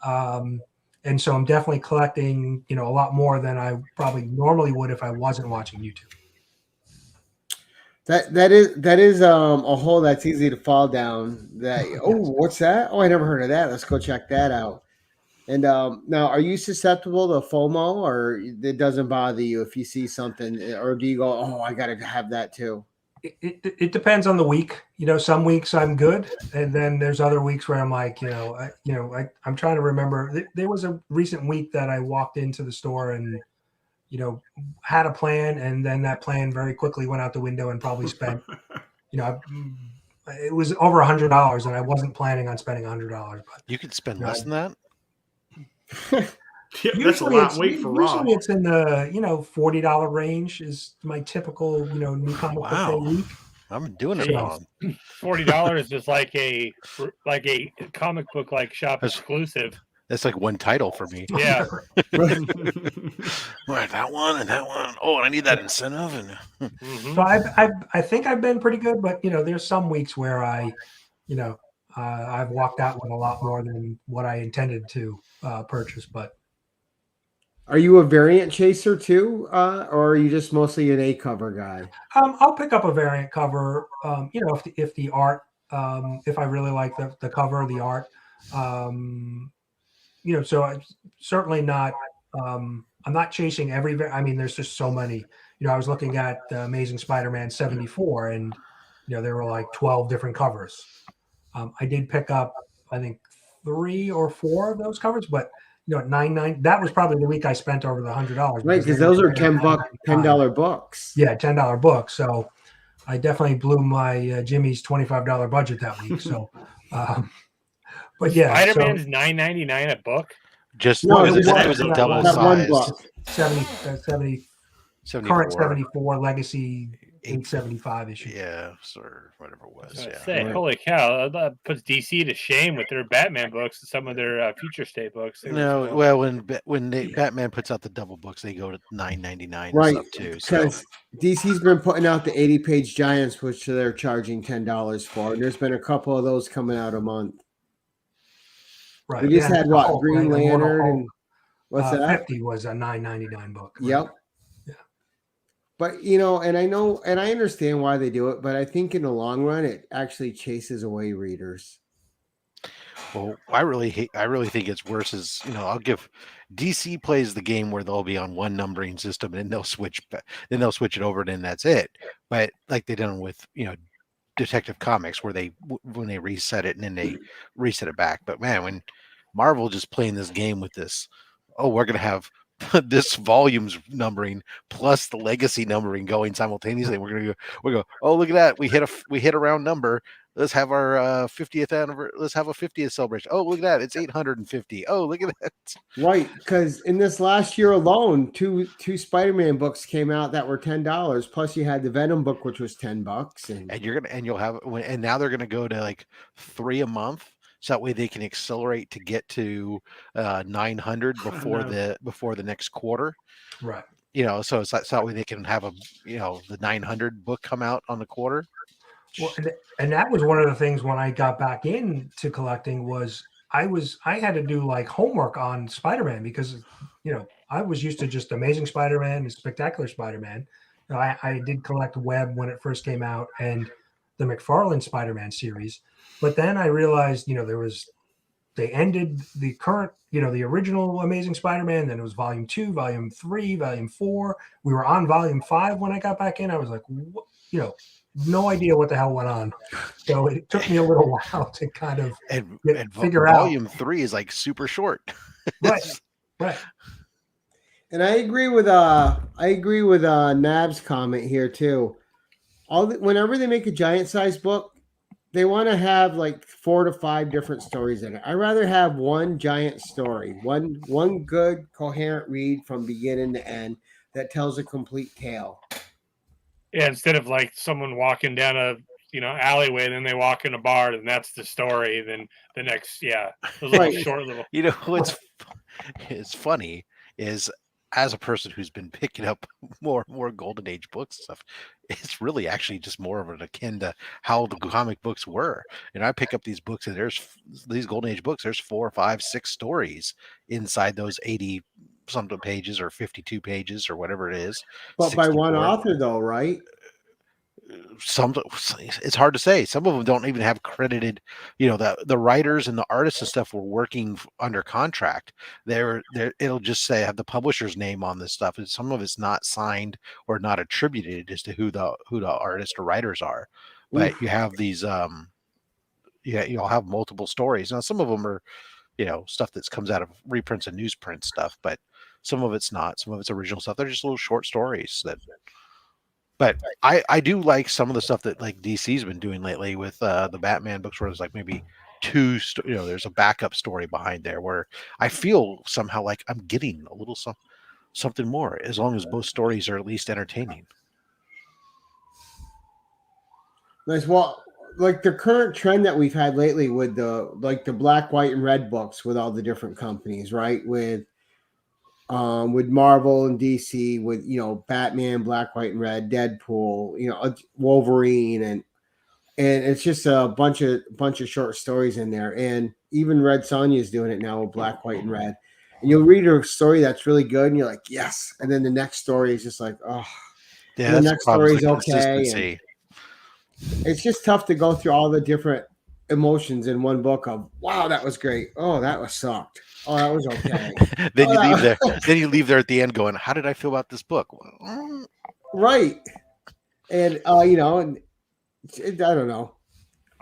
And so I'm definitely collecting, a lot more than I probably normally would if I wasn't watching YouTube. That is a hole that's easy to fall down. What's that? Oh, I never heard of that. Let's go check that out. And now, are you susceptible to FOMO, or it doesn't bother you if you see something, or do you go, "Oh, I got to have that too"? It depends on the week. Some weeks I'm good, and then there's other weeks where I'm like, I'm trying to remember. There was a recent week that I walked into the store and, had a plan, and then that plan very quickly went out the window and probably spent, it was over $100, and I wasn't planning on spending $100. But you could spend less than that. Yeah, that's a lot of weight for Rob. Usually it's in the $40 range is my typical new comic book day week. I'm doing it wrong. $40 is like a comic book shop exclusive. That's like one title for me. Yeah. Right, that one and that one. Oh, and I need that incentive. And So I think I've been pretty good, but there's some weeks where I've walked out with a lot more than what I intended to purchase. But are you a variant chaser too, or are you just mostly an A cover guy? I'll pick up a variant cover. If the art, if I really like the cover of the art, so I'm certainly not. I'm not chasing every. I mean, there's just so many. I was looking at the Amazing Spider-Man 74, and there were like 12 different covers. I did pick up, I think, 3 or 4 of those covers, but at $9.99, that was probably the week I spent over the $100. Right, because those are $10 books. Yeah, $10 books. So I definitely blew my Jimmy's $25 budget that week. So, but yeah, Spider-Man's $9.99 a book. Just no, it was a double size. 70 current 74 legacy 875 issue. Yeah, or whatever it was. Yeah. Say, holy cow, that puts DC to shame with their Batman books and some of their Future State books. No, well, when Batman puts out the double books, they go to $9.99 right and stuff too. Because DC's been putting out the 80-page giants, which they're charging $10 for. And there's been a couple of those coming out a month. Right. We just had Green Lantern and what's that? 50 was a $9.99 book. Right? Yep. But and I understand why they do it, but I think in the long run it actually chases away readers. Well, I really think it's worse is, I'll give DC plays the game where they'll be on one numbering system and then they'll switch it over and then that's it. But like they done with, Detective Comics where when they reset it and then they reset it back. But man, when Marvel just playing this game with this, we're going to have this volume's numbering plus the legacy numbering going simultaneously. We're gonna go, oh, look at that. We hit a round number. let's have our 50th anniversary. Let's have a 50th celebration. Oh, look at that. It's 850. Oh, look at that. Right, because in this last year alone, two Spider-Man books came out that were $10. Plus, you had the Venom book, which was $10, And you'll have, and now they're gonna go to like 3 a month, so that way they can accelerate to get to 900 before the next quarter. Right. So it's so that way they can have the 900 book come out on the quarter. Well, and that was one of the things when I got back into collecting was I had to do like homework on Spider-Man because I was used to just Amazing Spider-Man and Spectacular Spider-Man. I did collect Web when it first came out and the McFarlane Spider-Man series, but then I realized they ended the current the original Amazing Spider-Man, then it was Volume 2, Volume 3, Volume 4. We were on Volume 5 when I got back in. I was like, what? No idea what the hell went on. So it took me a little while to kind of figure out. Volume 3 is like super short. Right. And I agree with Nab's comment here too. Whenever they make a giant size book, they want to have like 4 to 5 different stories in it. I'd rather have one giant story, one good coherent read from beginning to end that tells a complete tale. Yeah, instead of like someone walking down a alleyway, then they walk in a bar, and that's the story. Then the next, those little short little. What's it's funny is, as a person who's been picking up more and more Golden Age books and stuff, it's really actually just more of an akin to how the comic books were. And I pick up these books, and there's these Golden Age books. There's 4, 5, 6 stories inside those 80 something pages or 52 pages or whatever it is. But 64. by one author, though, right? It's hard to say. Some of them don't even have credited. The writers and the artists and stuff were working under contract. It'll just say have the publisher's name on this stuff, and some of it's not signed or not attributed as to who the artist or writers are. But you have these you'll have multiple stories. Now some of them are stuff that comes out of reprints and newsprint stuff, but some of it's not. Some of it's original stuff. They're just little short stories that. But I do like some of the stuff that like DC's been doing lately with the Batman books, where there's like maybe 2, there's a backup story behind there where I feel somehow like I'm getting a little something more, as long as both stories are at least entertaining. Nice. Well, like the current trend that we've had lately with the black, white, and red books with all the different companies, right? With Marvel and DC, with Batman, Black, White, and Red, Deadpool, Wolverine, and it's just a bunch of short stories in there. And even Red Sonja is doing it now with Black, White, and Red. And you'll read a story that's really good, and you're like, yes. And then the next story is just like, oh, yeah. The next story is okay. And it's just tough to go through all the different emotions in one book of, wow, that was great. Oh, that was sucked. Oh, that was okay. Then you leave there. Then you leave there at the end going, how did I feel about this book? Right. And and I don't know.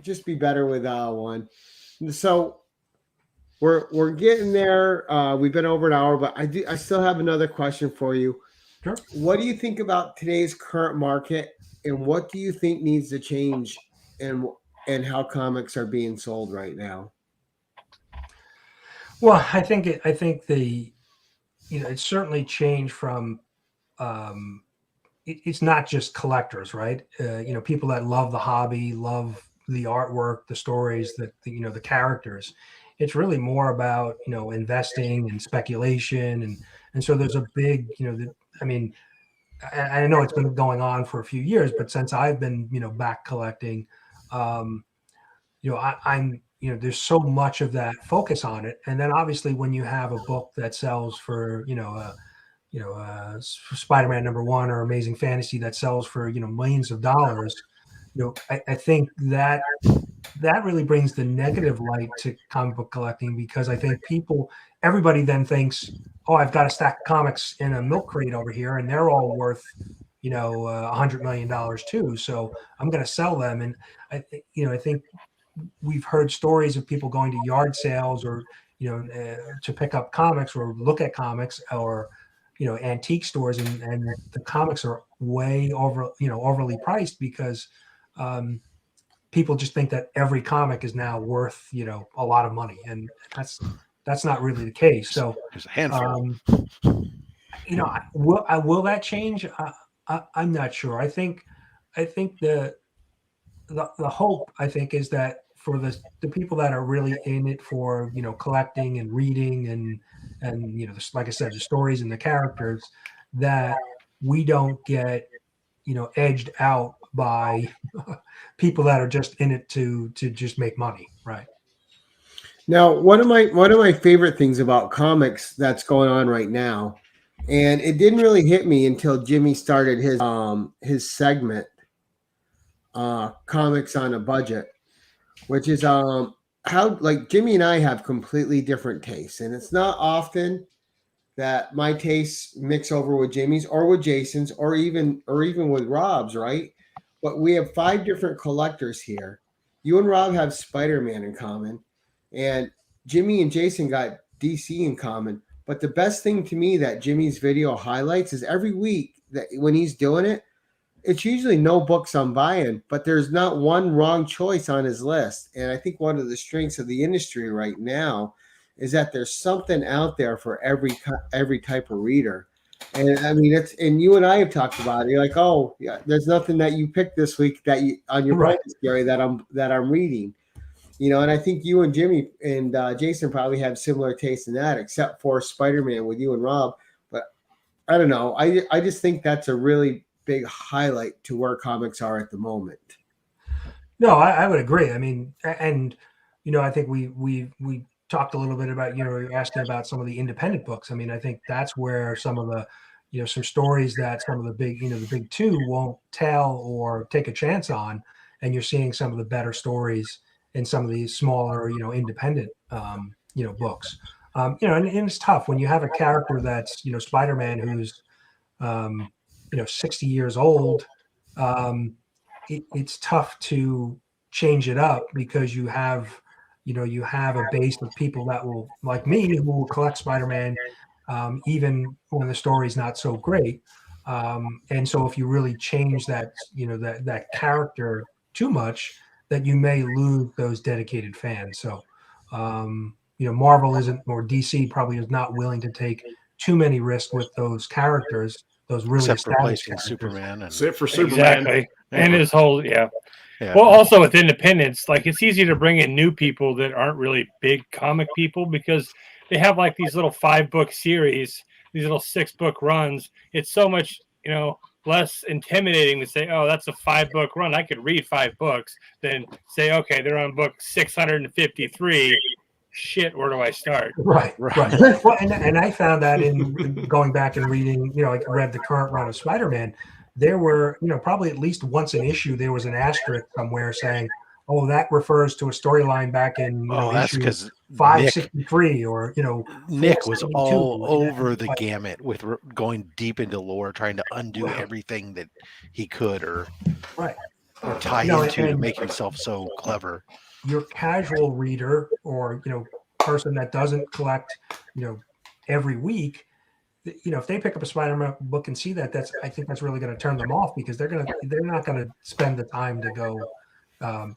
Just be better with one. So we're getting there. We've been over an hour, but I still have another question for you. Sure. What do you think about today's current market, and what do you think needs to change, and how comics are being sold right now? Well, I think it's certainly changed from it's not just collectors, right? People that love the hobby, love the artwork, the stories, the characters. It's really more about investing and speculation, and so there's a big I know it's been going on for a few years, but since I've been back collecting, I'm there's so much of that focus on it. And then obviously when you have a book that sells for, Spider-Man #1 or Amazing Fantasy that sells for, millions of dollars, I think that really brings the negative light to comic book collecting, because I think everybody then thinks, oh, I've got a stack of comics in a milk crate over here and they're all worth, $100 million too. So I'm going to sell them. And I think we've heard stories of people going to yard sales or to pick up comics or look at comics or antique stores, and the comics are way overly priced because people just think that every comic is now worth, a lot of money, and that's not really the case. So There's a handful. will that change? I'm not sure. I think the hope, I think, is that for the people that are really in it for, collecting and reading and like I said, the stories and the characters, that we don't get, edged out by people that are just in it to just make money. Right. Now, one of my favorite things about comics that's going on right now, and it didn't really hit me until Jimmy started his segment, comics on a budget, which is how, like, Jimmy and I have completely different tastes, and it's not often that my tastes mix over with Jimmy's or with Jason's or even with Rob's, right? But we have 5 different collectors here. You and Rob have Spider-Man in common, and Jimmy and Jason got DC in common. But the best thing to me that Jimmy's video highlights is every week that when he's doing it, it's usually no books I'm buying, but there's not one wrong choice on his list. And I think one of the strengths of the industry right now is that there's something out there for every type of reader. And I mean, and you and I have talked about it. You're like, oh yeah, there's nothing that you picked this week that you on your Right. bonus, Gary, that I'm reading. And I think you and Jimmy and Jason probably have similar tastes in that, except for Spider-Man with you and Rob. But I don't know. I just think that's a really big highlight to where comics are at the moment. No, I would agree. I mean, and I think we talked a little bit about, you're asking about some of the independent books. I mean, I think that's where some of the, some stories that some of the big, the big two won't tell or take a chance on, and you're seeing some of the better stories in some of these smaller, independent, books. And it's tough when you have a character that's, Spider-Man, who's, 60 years old. It's tough to change it up because you have a base of people that will, like me, who will collect Spider-Man, even when the story's not so great. And so if you really change that, that character too much, that you may lose those dedicated fans. So, Marvel isn't, or DC probably is not willing to take too many risks with those characters, those really Except established replacing characters. Superman. Except for Superman. Exactly. And his whole, yeah. Yeah. Well, also with independents, like it's easy to bring in new people that aren't really big comic people because they have like these little 5-book series, these little 6-book runs. It's so much, less intimidating to say, oh, that's a 5-book run. I could read 5 books, than say, okay, they're on book 653. Shit, where do I start? Right. Well, and I found that in going back and reading, I read the current run of Spider-Man. There were, probably at least once an issue, there was an asterisk somewhere saying, oh, that refers to a storyline back in that's issue because 563 or, Nick was 472. all over the gamut with going deep into lore, trying to undo everything that he could or tie into to make himself so clever. Your casual reader or, person that doesn't collect, every week, if they pick up a Spider-Man book and see that, I think that's really going to turn them off because they're not going to spend the time to go,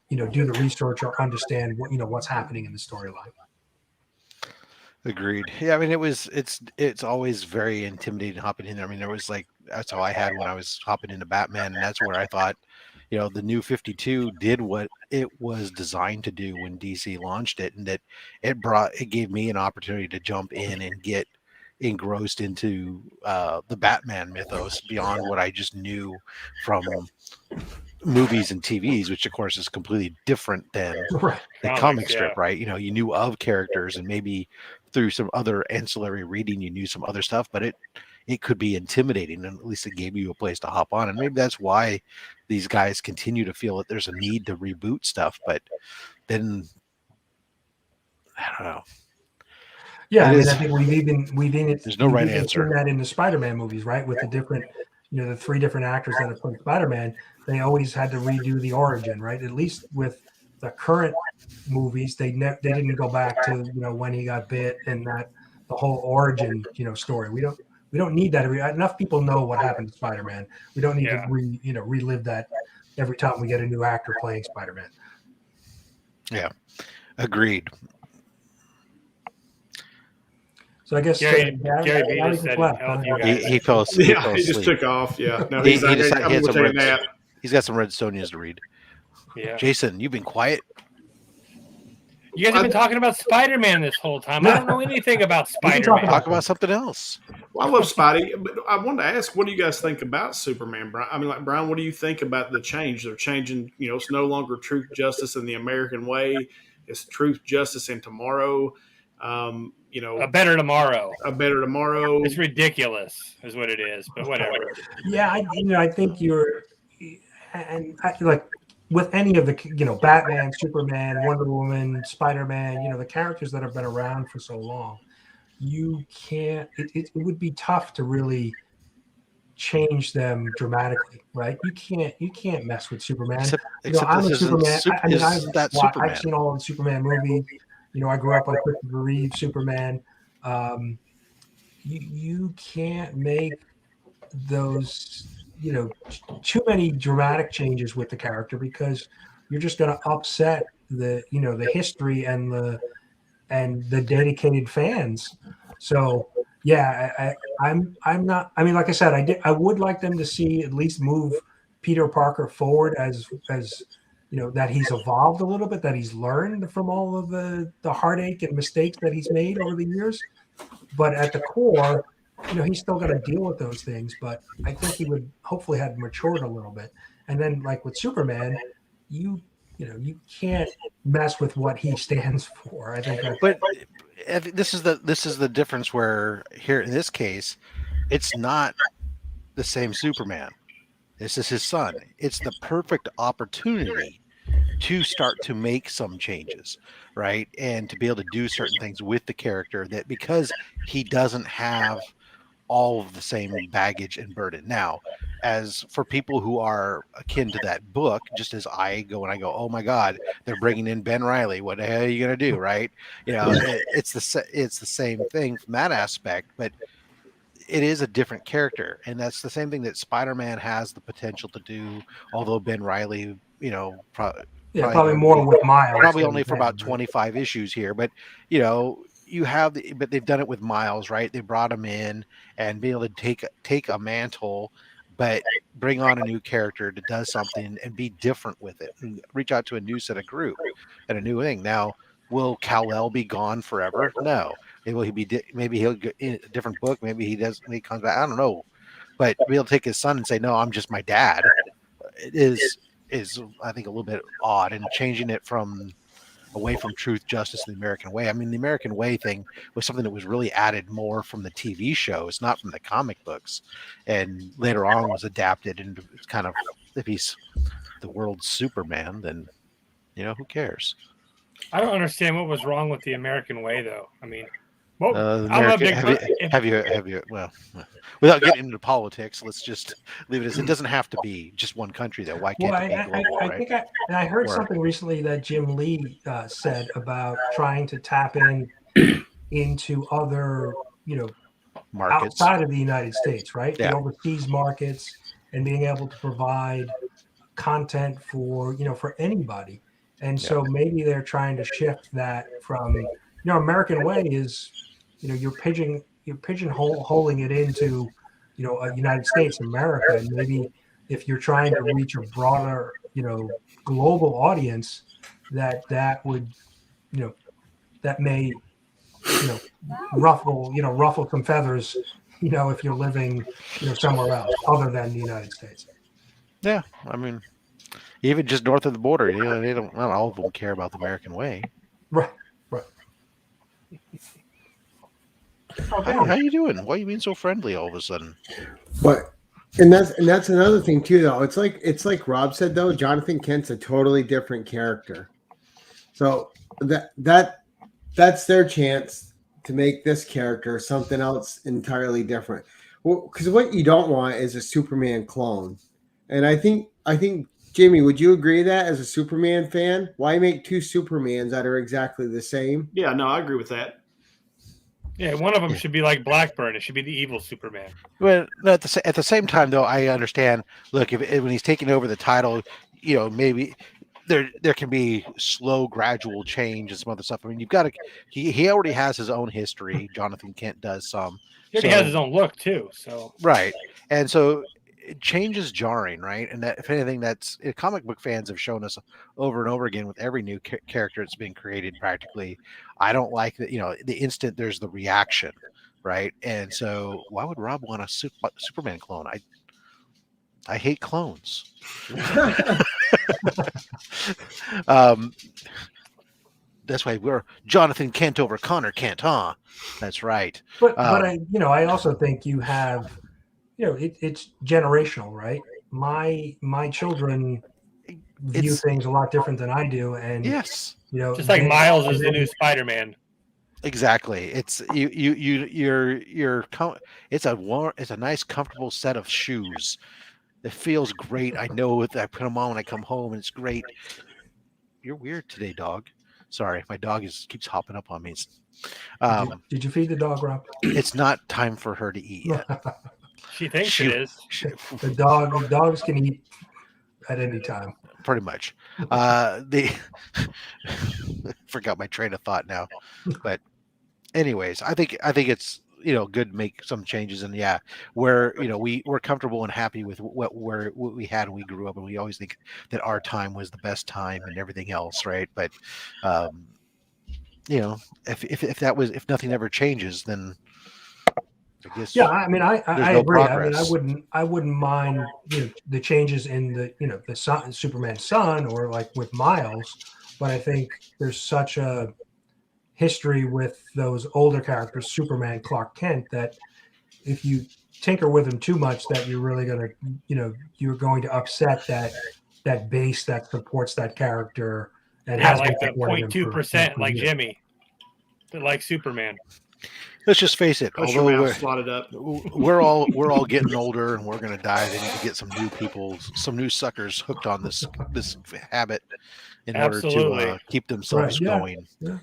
do the research or understand what, what's happening in the storyline. Agreed. Yeah, I mean, it's always very intimidating hopping in there. I mean, there was that's how I had when I was hopping into Batman, and that's where I thought, the new 52 did what it was designed to do when DC launched it, and that it gave me an opportunity to jump in and get engrossed into the Batman mythos beyond what I just knew from movies and TVs, which of course is completely different than the comic strip, right? You knew of characters and maybe through some other ancillary reading, you knew some other stuff, but it could be intimidating, and at least it gave you a place to hop on. And maybe that's why these guys continue to feel that there's a need to reboot stuff, but then I don't know. Yeah, I think we've even there's no right answer. Seen that in the Spider-Man movies, right? With the different, the 3 different actors that have played Spider-Man, they always had to redo the origin, right? At least with the current movies, they didn't go back to when he got bit and that the whole origin story. We don't need that. Enough people know what happened to Spider-Man. We don't need to relive that every time we get a new actor playing Spider-Man. Yeah, agreed. So I guess Gary Gary Vee just said left, hell huh? to you guys. He fell asleep. Yeah, he just took off. Yeah, no, he's He like, decided I'm he had going some to take a red. nap. He's got some Redstonians to read. Yeah. Jason, you've been quiet. You guys have been talking about Spider-Man this whole time. I don't know anything about We can Spider-Man. Talk about something else. Well, I love Spidey, but I wanted to ask, what do you guys think about Superman, Brian? I mean, like, Brian, what do you think about the change? They're changing, it's no longer truth, justice, and the American way. It's truth, justice, and tomorrow. A better tomorrow. A better tomorrow. It's ridiculous, is what it is. But whatever. Yeah, I think like with any of the Batman, Superman, Wonder Woman, Spider-Man, the characters that have been around for so long, you can't. It would be tough to really change them dramatically, right? You can't mess with Superman. Except I'm a this isn't Superman. Superman. I've seen all the Superman movies. I grew up on Christopher Reeve Superman. You can't make those too many dramatic changes with the character, because you're just going to upset the history and the dedicated fans. So yeah, I'm not. I mean, like I said, I would like them to see at least move Peter Parker forward as that he's evolved a little bit, that he's learned from all of the heartache and mistakes that he's made over the years. But at the core, he's still got to deal with those things. But I think he would hopefully have matured a little bit. And then, like with Superman, you can't mess with what he stands for. I think. But this is the difference, where here in this case, it's not the same Superman. This is his son. It's the perfect opportunity to start to make some changes, right? And to be able to do certain things with the character, that because he doesn't have all of the same baggage and burden. Now, as for people who are akin to that book, just as I go, oh my God, they're bringing in Ben Reilly. What the hell are you going to do, right? It's the same thing from that aspect, but it is a different character, and that's the same thing that Spider-Man has the potential to do. Although Ben Reilly, probably more with Miles. Probably only for about 25 issues here, but but they've done it with Miles, right? They brought him in and be able to take a mantle, but bring on a new character that does something and be different with it, and reach out to a new set of group and a new thing. Now, will Kal-El be gone forever? No. Will he be? Maybe he'll get in a different book. Maybe he does. He comes back. I don't know. But to be able to take his son and say, "No, I'm just my dad," it is I think a little bit odd, and changing it away from truth, justice, and the American way. I mean, the American way thing was something that was really added more from the TV shows, not from the comic books, and later on was adapted. And it's kind of, if he's the world's Superman, then who cares? I don't understand what was wrong with the American way, though. I mean, have you? Well, without getting into politics, let's just leave it as it doesn't have to be just one country, though. Why can't it be global, I right? think I heard something recently that Jim Lee said about trying to tap into other, markets outside of the United States, right? Yeah. The overseas markets, and being able to provide content for anybody. And so maybe they're trying to shift that from, American way is, you're pigeonholing it into, a United States, America. And maybe if you're trying to reach a broader, global audience, that would, that may, ruffle some feathers, if you're living, somewhere else other than the United States. Yeah. I mean, even just north of the border, they don't. Not all of them care about the American way. Right. How you doing? Why are you being so friendly all of a sudden? But and that's another thing too, though. It's like Rob said, though. Jonathan Kent's a totally different character, so that's their chance to make this character something else entirely different. Well, because what you don't want is a Superman clone, and I think Jimmy, would you agree that as a Superman fan, why make two Supermans that are exactly the same? Yeah, no, I agree with that. Yeah, one of them should be like Blackburn. It should be the evil Superman. Well, at the same time, though, I understand. Look, when he's taking over the title, maybe there can be slow, gradual change and some other stuff. I mean, you've got to. He already has his own history. Jonathan Kent does some. He already has his own look too. So right, and so change is jarring, right? And that if anything, that's comic book fans have shown us over and over again with every new character that's being created. Practically, I don't like that. The instant there's the reaction, right? And so, why would Rob want a Superman clone? I hate clones. That's why we're Jonathan Kent over Connor Kent, huh? That's right. But I also think you have, it's generational, right? My children view things a lot different than I do, and yes, just like Miles is the new Spider-Man. Exactly. It's it's a nice, comfortable set of shoes. It feels great. I know that I put them on when I come home, and it's great. You're weird today, dog. Sorry, my dog keeps hopping up on me. Did you feed the dog, Rob? It's not time for her to eat yet. She thinks it is. The dogs can eat at any time. Pretty much. Forgot my train of thought now. But anyways, I think it's good to make some changes, and where we're comfortable and happy with what we had when we grew up, and we always think that our time was the best time and everything else, right? But if nothing ever changes, then I guess I mean I agree. Progress. I mean I wouldn't mind the changes in the son, Superman's son, or like with Miles, but I think there's such a history with those older characters, Superman, Clark Kent, that if you tinker with them too much, that you're really going to, you're going to upset that base that supports that character. And has like the 0.2%, like Jimmy, that like Superman. Let's just face it. Although slotted up. we're all getting older and we're going to die, they need to get some new people, some new suckers hooked on this habit in order to keep themselves going. Yeah.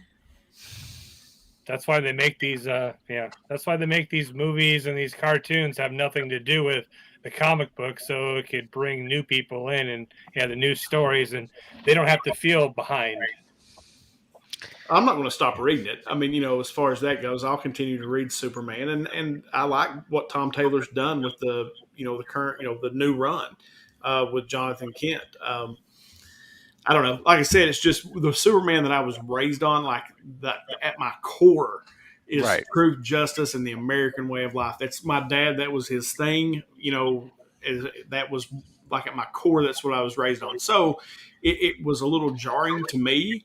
That's why they make these. That's why they make these movies and these cartoons have nothing to do with the comic book, so it could bring new people in and the new stories, and they don't have to feel behind. I'm not going to stop reading it. I mean, as far as that goes, I'll continue to read Superman, and I like what Tom Taylor's done with the current, the new run with Jonathan Kent. I don't know. Like I said, it's just the Superman that I was raised on, like that at my core is truth, justice, and the American way of life. That's my dad. That was his thing. That was like at my core. That's what I was raised on. So it was a little jarring to me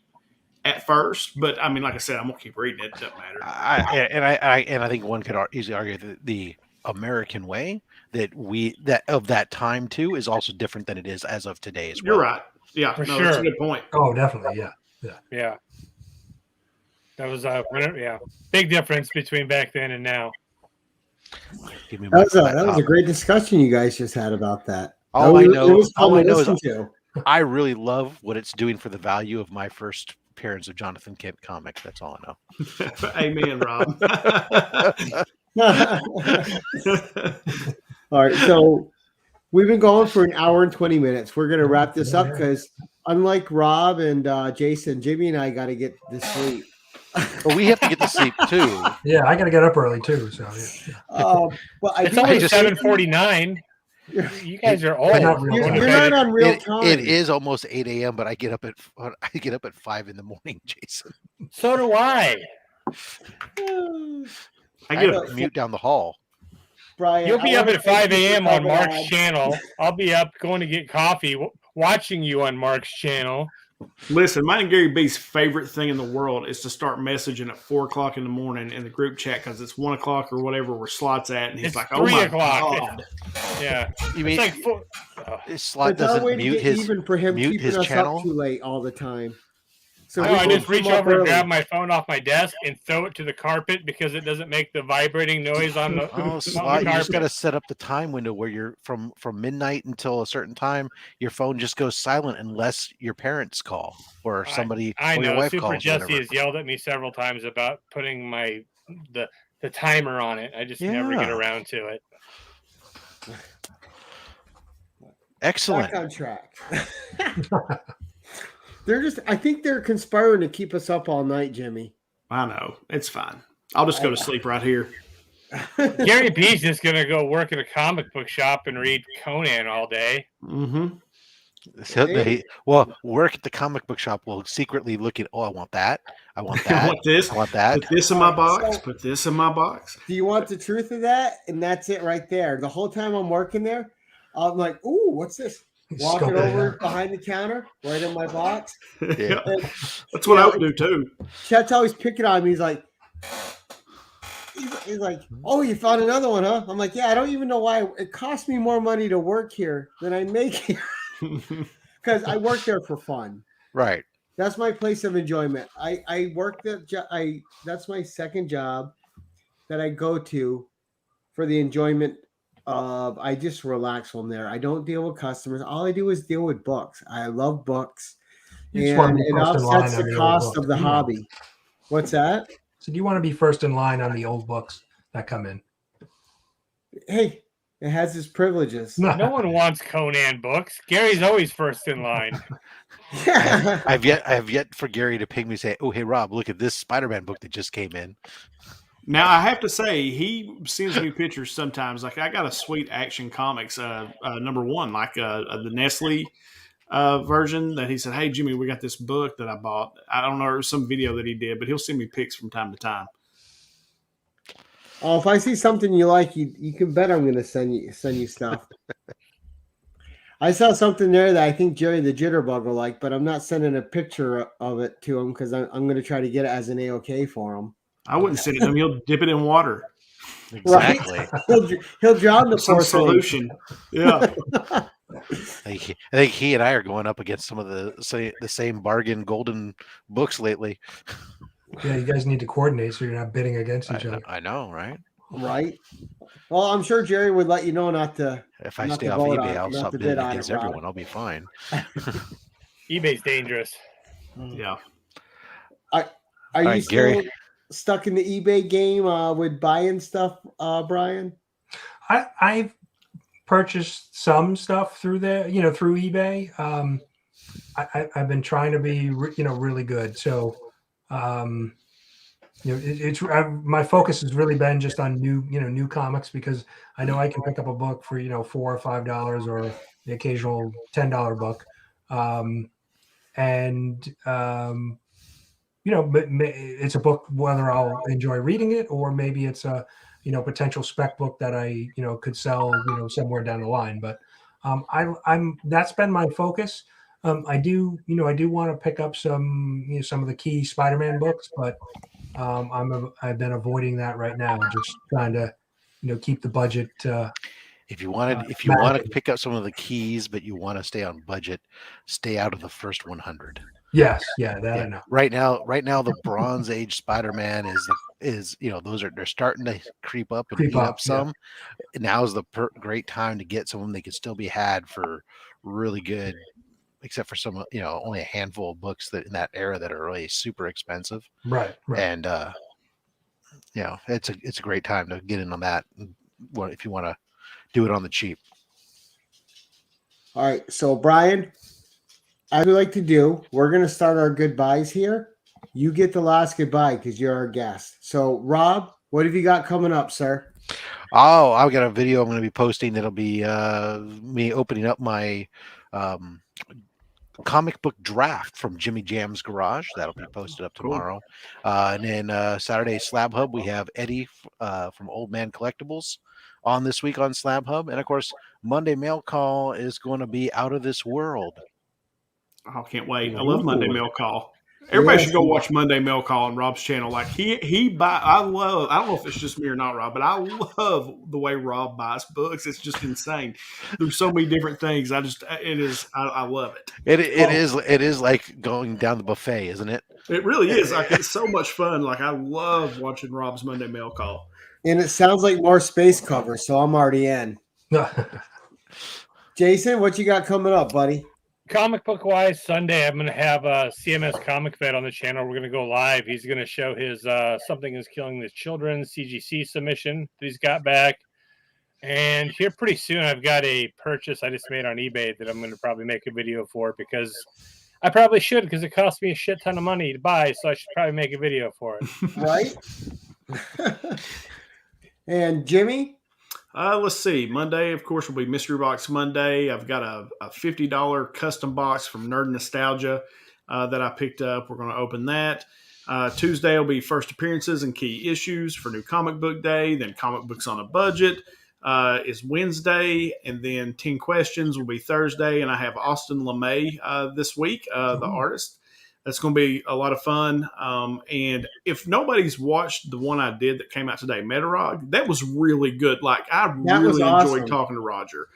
at first, but I mean, like I said, I'm gonna keep reading it. It doesn't matter. I think one could easily argue that the American way that of that time too is also different than it is as of today as well. You're right. Yeah, For sure. That's a good point. Oh, definitely. Yeah. That was big difference between back then and now. That was a great discussion you guys just had about that. All I know is I really love what it's doing for the value of my first appearance of Jonathan Kent comic. That's all I know. Amen, Rob. All right, so we've been going for an hour and 20 minutes. We're going to wrap this up because unlike Rob and Jason, Jimmy and I got to get to sleep. Well, we have to get to sleep too. Yeah, I got to get up early too. So but it's only 7:49. You guys are old. You're not on real time. It is almost 8 a.m., but I get up at 5 in the morning, Jason. So do I. I get a commute down the hall. Brian, you'll be up at 5 a.m. on Mark's channel. I'll be up going to get coffee, watching you on Mark's channel. Listen, mine and Gary B's favorite thing in the world is to start messaging at 4 o'clock in the morning in the group chat because it's 1 o'clock or whatever where Slot's at, and he's like, "Oh my god!" Yeah, you mean it's like Slot doesn't mute his even for him mute his channel up too late all the time. So I just reach over and grab my phone off my desk and throw it to the carpet because it doesn't make the vibrating noise on the. Slot, you just got to set up the time window where you're from midnight until a certain time. Your phone just goes silent unless your parents call or somebody. I know. Your wife Super calls, Jesse has yelled at me several times about putting the timer on it. I just never get around to it. Excellent. Back on track. I think they're conspiring to keep us up all night, Jimmy. I know. It's fine. I'll just go to sleep right here. Gary B's just gonna go work at a comic book shop and read Conan all day. Mm-hmm. So work at the comic book shop will secretly look at, I want that. I want that. I want this. I want that. Put this in my box. So- Put this in my box. Do you want the truth of that? And that's it right there. The whole time I'm working there, I'm like, ooh, what's this? Walking over behind the counter, right in my box. Yeah. And, That's what I would do too. Chet's always picking on me. He's like, oh, you found another one, huh? I'm like, yeah, I don't even know why. It costs me more money to work here than I make here because I work there for fun. Right. That's my place of enjoyment. I work that's my second job that I go to for the enjoyment of. I just relax from there. I don't deal with customers. All I do is deal with books. I love books, and it offsets the cost of the hobby. What's that? So do you want to be first in line on the old books that come in? Hey, it has its privileges. No one wants Conan books. Gary's always first in line. Yeah. I have yet for Gary to ping me and say, "Oh, hey Rob, look at this Spider-Man book that just came in." Now I have to say, he sends me pictures sometimes. Like I got a sweet Action Comics #1, like the Nestle version that he said, "Hey Jimmy, we got this book that I bought." I don't know, it was some video that he did, but he'll send me pics from time to time. Oh, if I see something you like, you can bet I'm going to send you stuff. I saw something there that I think Jerry the Jitterbug will like, but I'm not sending a picture of it to him because I'm going to try to get it as an A-OK for him. I wouldn't send it to him. He'll dip it in water. Exactly. Right? He'll drown the Some poor thing. solution. Yeah. I think he and I are going up against some of the same bargain golden books lately. Yeah, you guys need to coordinate so you're not bidding against each other. I know, right? Right. Well, I'm sure Jerry would let you know not to. If I not stay to off vote eBay, on- I'll not stop to bidding bid on against it, Rob. everyone. I'll be fine. eBay's dangerous. Yeah. Are you right, still Gary. stuck in the eBay game with buying stuff, Brian? I've purchased some stuff through there, through eBay. I've been trying to be, really good. So, my focus has really been just on new comics because I know I can pick up a book for, $4 or $5 or the occasional $10 book. It's a book, whether I'll enjoy reading it or maybe it's a, potential spec book that I, could sell, somewhere down the line. But that's been my focus. I do want to pick up some of the key Spider-Man books, but I've been avoiding that right now, just trying to, keep the budget. If you want to pick up some of the keys, but you want to stay on budget, stay out of the first 100. Yes, I know. Right now, the Bronze Age Spider-Man is they're starting to creep up and beat up some. Yeah. Now's the great time to get some of them. They can still be had for really good, except for some only a handful of books that in that era that are really super expensive. Right. And it's a great time to get in on that. If you want to do it on the cheap. All right, so Brian, as we like to do, we're going to start our goodbyes here. You get the last goodbye because you're our guest. So, Rob, what have you got coming up, sir? Oh, I've got a video I'm going to be posting. It'll be me opening up my comic book draft from Jimmy Jam's garage. That'll be posted up tomorrow. And then Saturday, Slab Hub, we have Eddie from Old Man Collectibles on this week on Slab Hub. And, of course, Monday Mail Call is going to be out of this world. I can't wait. I love Monday Mail Call. Everybody should go watch Monday Mail Call on Rob's channel. Like I don't know if it's just me or not, Rob, but I love the way Rob buys books. It's just insane. There's so many different things. I love it. It is like going down the buffet, isn't it? It really is. Like it's so much fun. Like I love watching Rob's Monday Mail Call. And it sounds like more space cover, so I'm already in. Jason, what you got coming up, buddy? Comic book wise, Sunday I'm going to have CMS Comic Vet on the channel. We're going to go live. He's going to show his Something is Killing the Children CGC submission that he's got back. And here pretty soon I've got a purchase I just made on eBay that I'm going to probably make a video for because I probably should because it cost me a shit ton of money to buy, so I should probably make a video for it. Right? And Jimmy? Let's see. Monday, of course, will be Mystery Box Monday. I've got a $50 custom box from Nerd Nostalgia that I picked up. We're going to open that. Tuesday will be first appearances and key issues for New Comic Book Day. Then Comic Books on a Budget is Wednesday. And then 10 Questions will be Thursday. And I have Austin LeMay this week, the artist. That's going to be a lot of fun. And if nobody's watched the one I did that came out today, Metarog, that was really good. Like, I really enjoyed talking to Roger.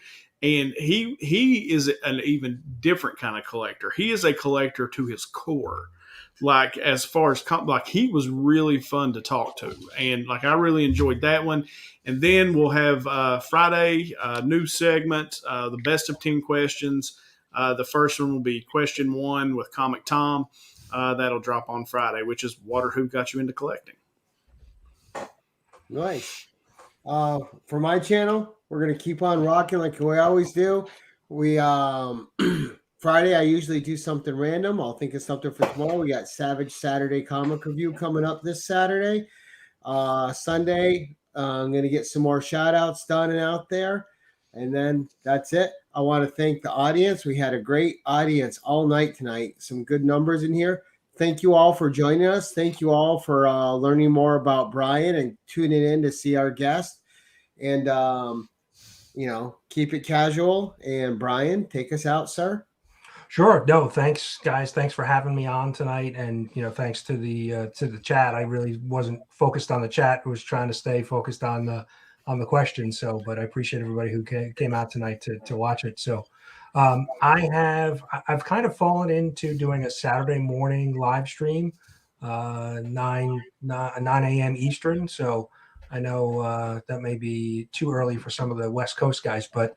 And he is an even different kind of collector. He is a collector to his core. Like, as far as like, he was really fun to talk to, and like, I really enjoyed that one. And then we'll have Friday new segment, the best of 10 questions. The first one will be question 1 with Comic Tom. That'll drop on Friday, which is Water Who Got You Into Collecting. Nice. For my channel, we're gonna keep on rocking like we always do. We Friday, I usually do something random. I'll think of something for tomorrow. We got Savage Saturday Comic Review coming up this Saturday. Sunday, I'm going to get some more shout-outs done and out there. And then that's it. I want to thank the audience. We had a great audience all night tonight. Some good numbers in here. Thank you all for joining us. Thank you all for learning more about Brian and tuning in to see our guest. And, keep it casual. And Brian, take us out, sir. Sure. No, thanks, guys. Thanks for having me on tonight. And, thanks to the chat. I really wasn't focused on the chat. I was trying to stay focused on the questions. So, but I appreciate everybody who came out tonight to watch it. So I've kind of fallen into doing a Saturday morning live stream, 9 a.m. Eastern. So I know that may be too early for some of the West Coast guys, but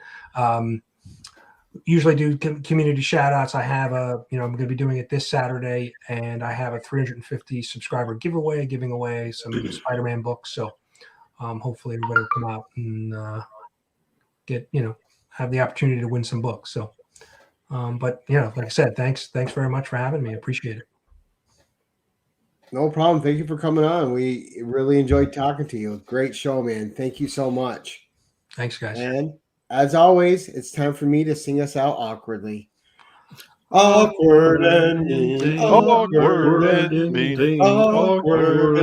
usually do community shout outs. I have I'm going to be doing it this Saturday, and I have a 350 subscriber giveaway, giving away some Spider-Man books. So hopefully everybody will come out and get, have the opportunity to win some books. So, but like I said, thanks very much for having me. I appreciate it. No problem. Thank you for coming on. We really enjoyed talking to you. Great show, man. Thank you so much. Thanks, guys. And as always, it's time for me to sing us out awkwardly. Awkward ending. Awkward ending. Awkward ending.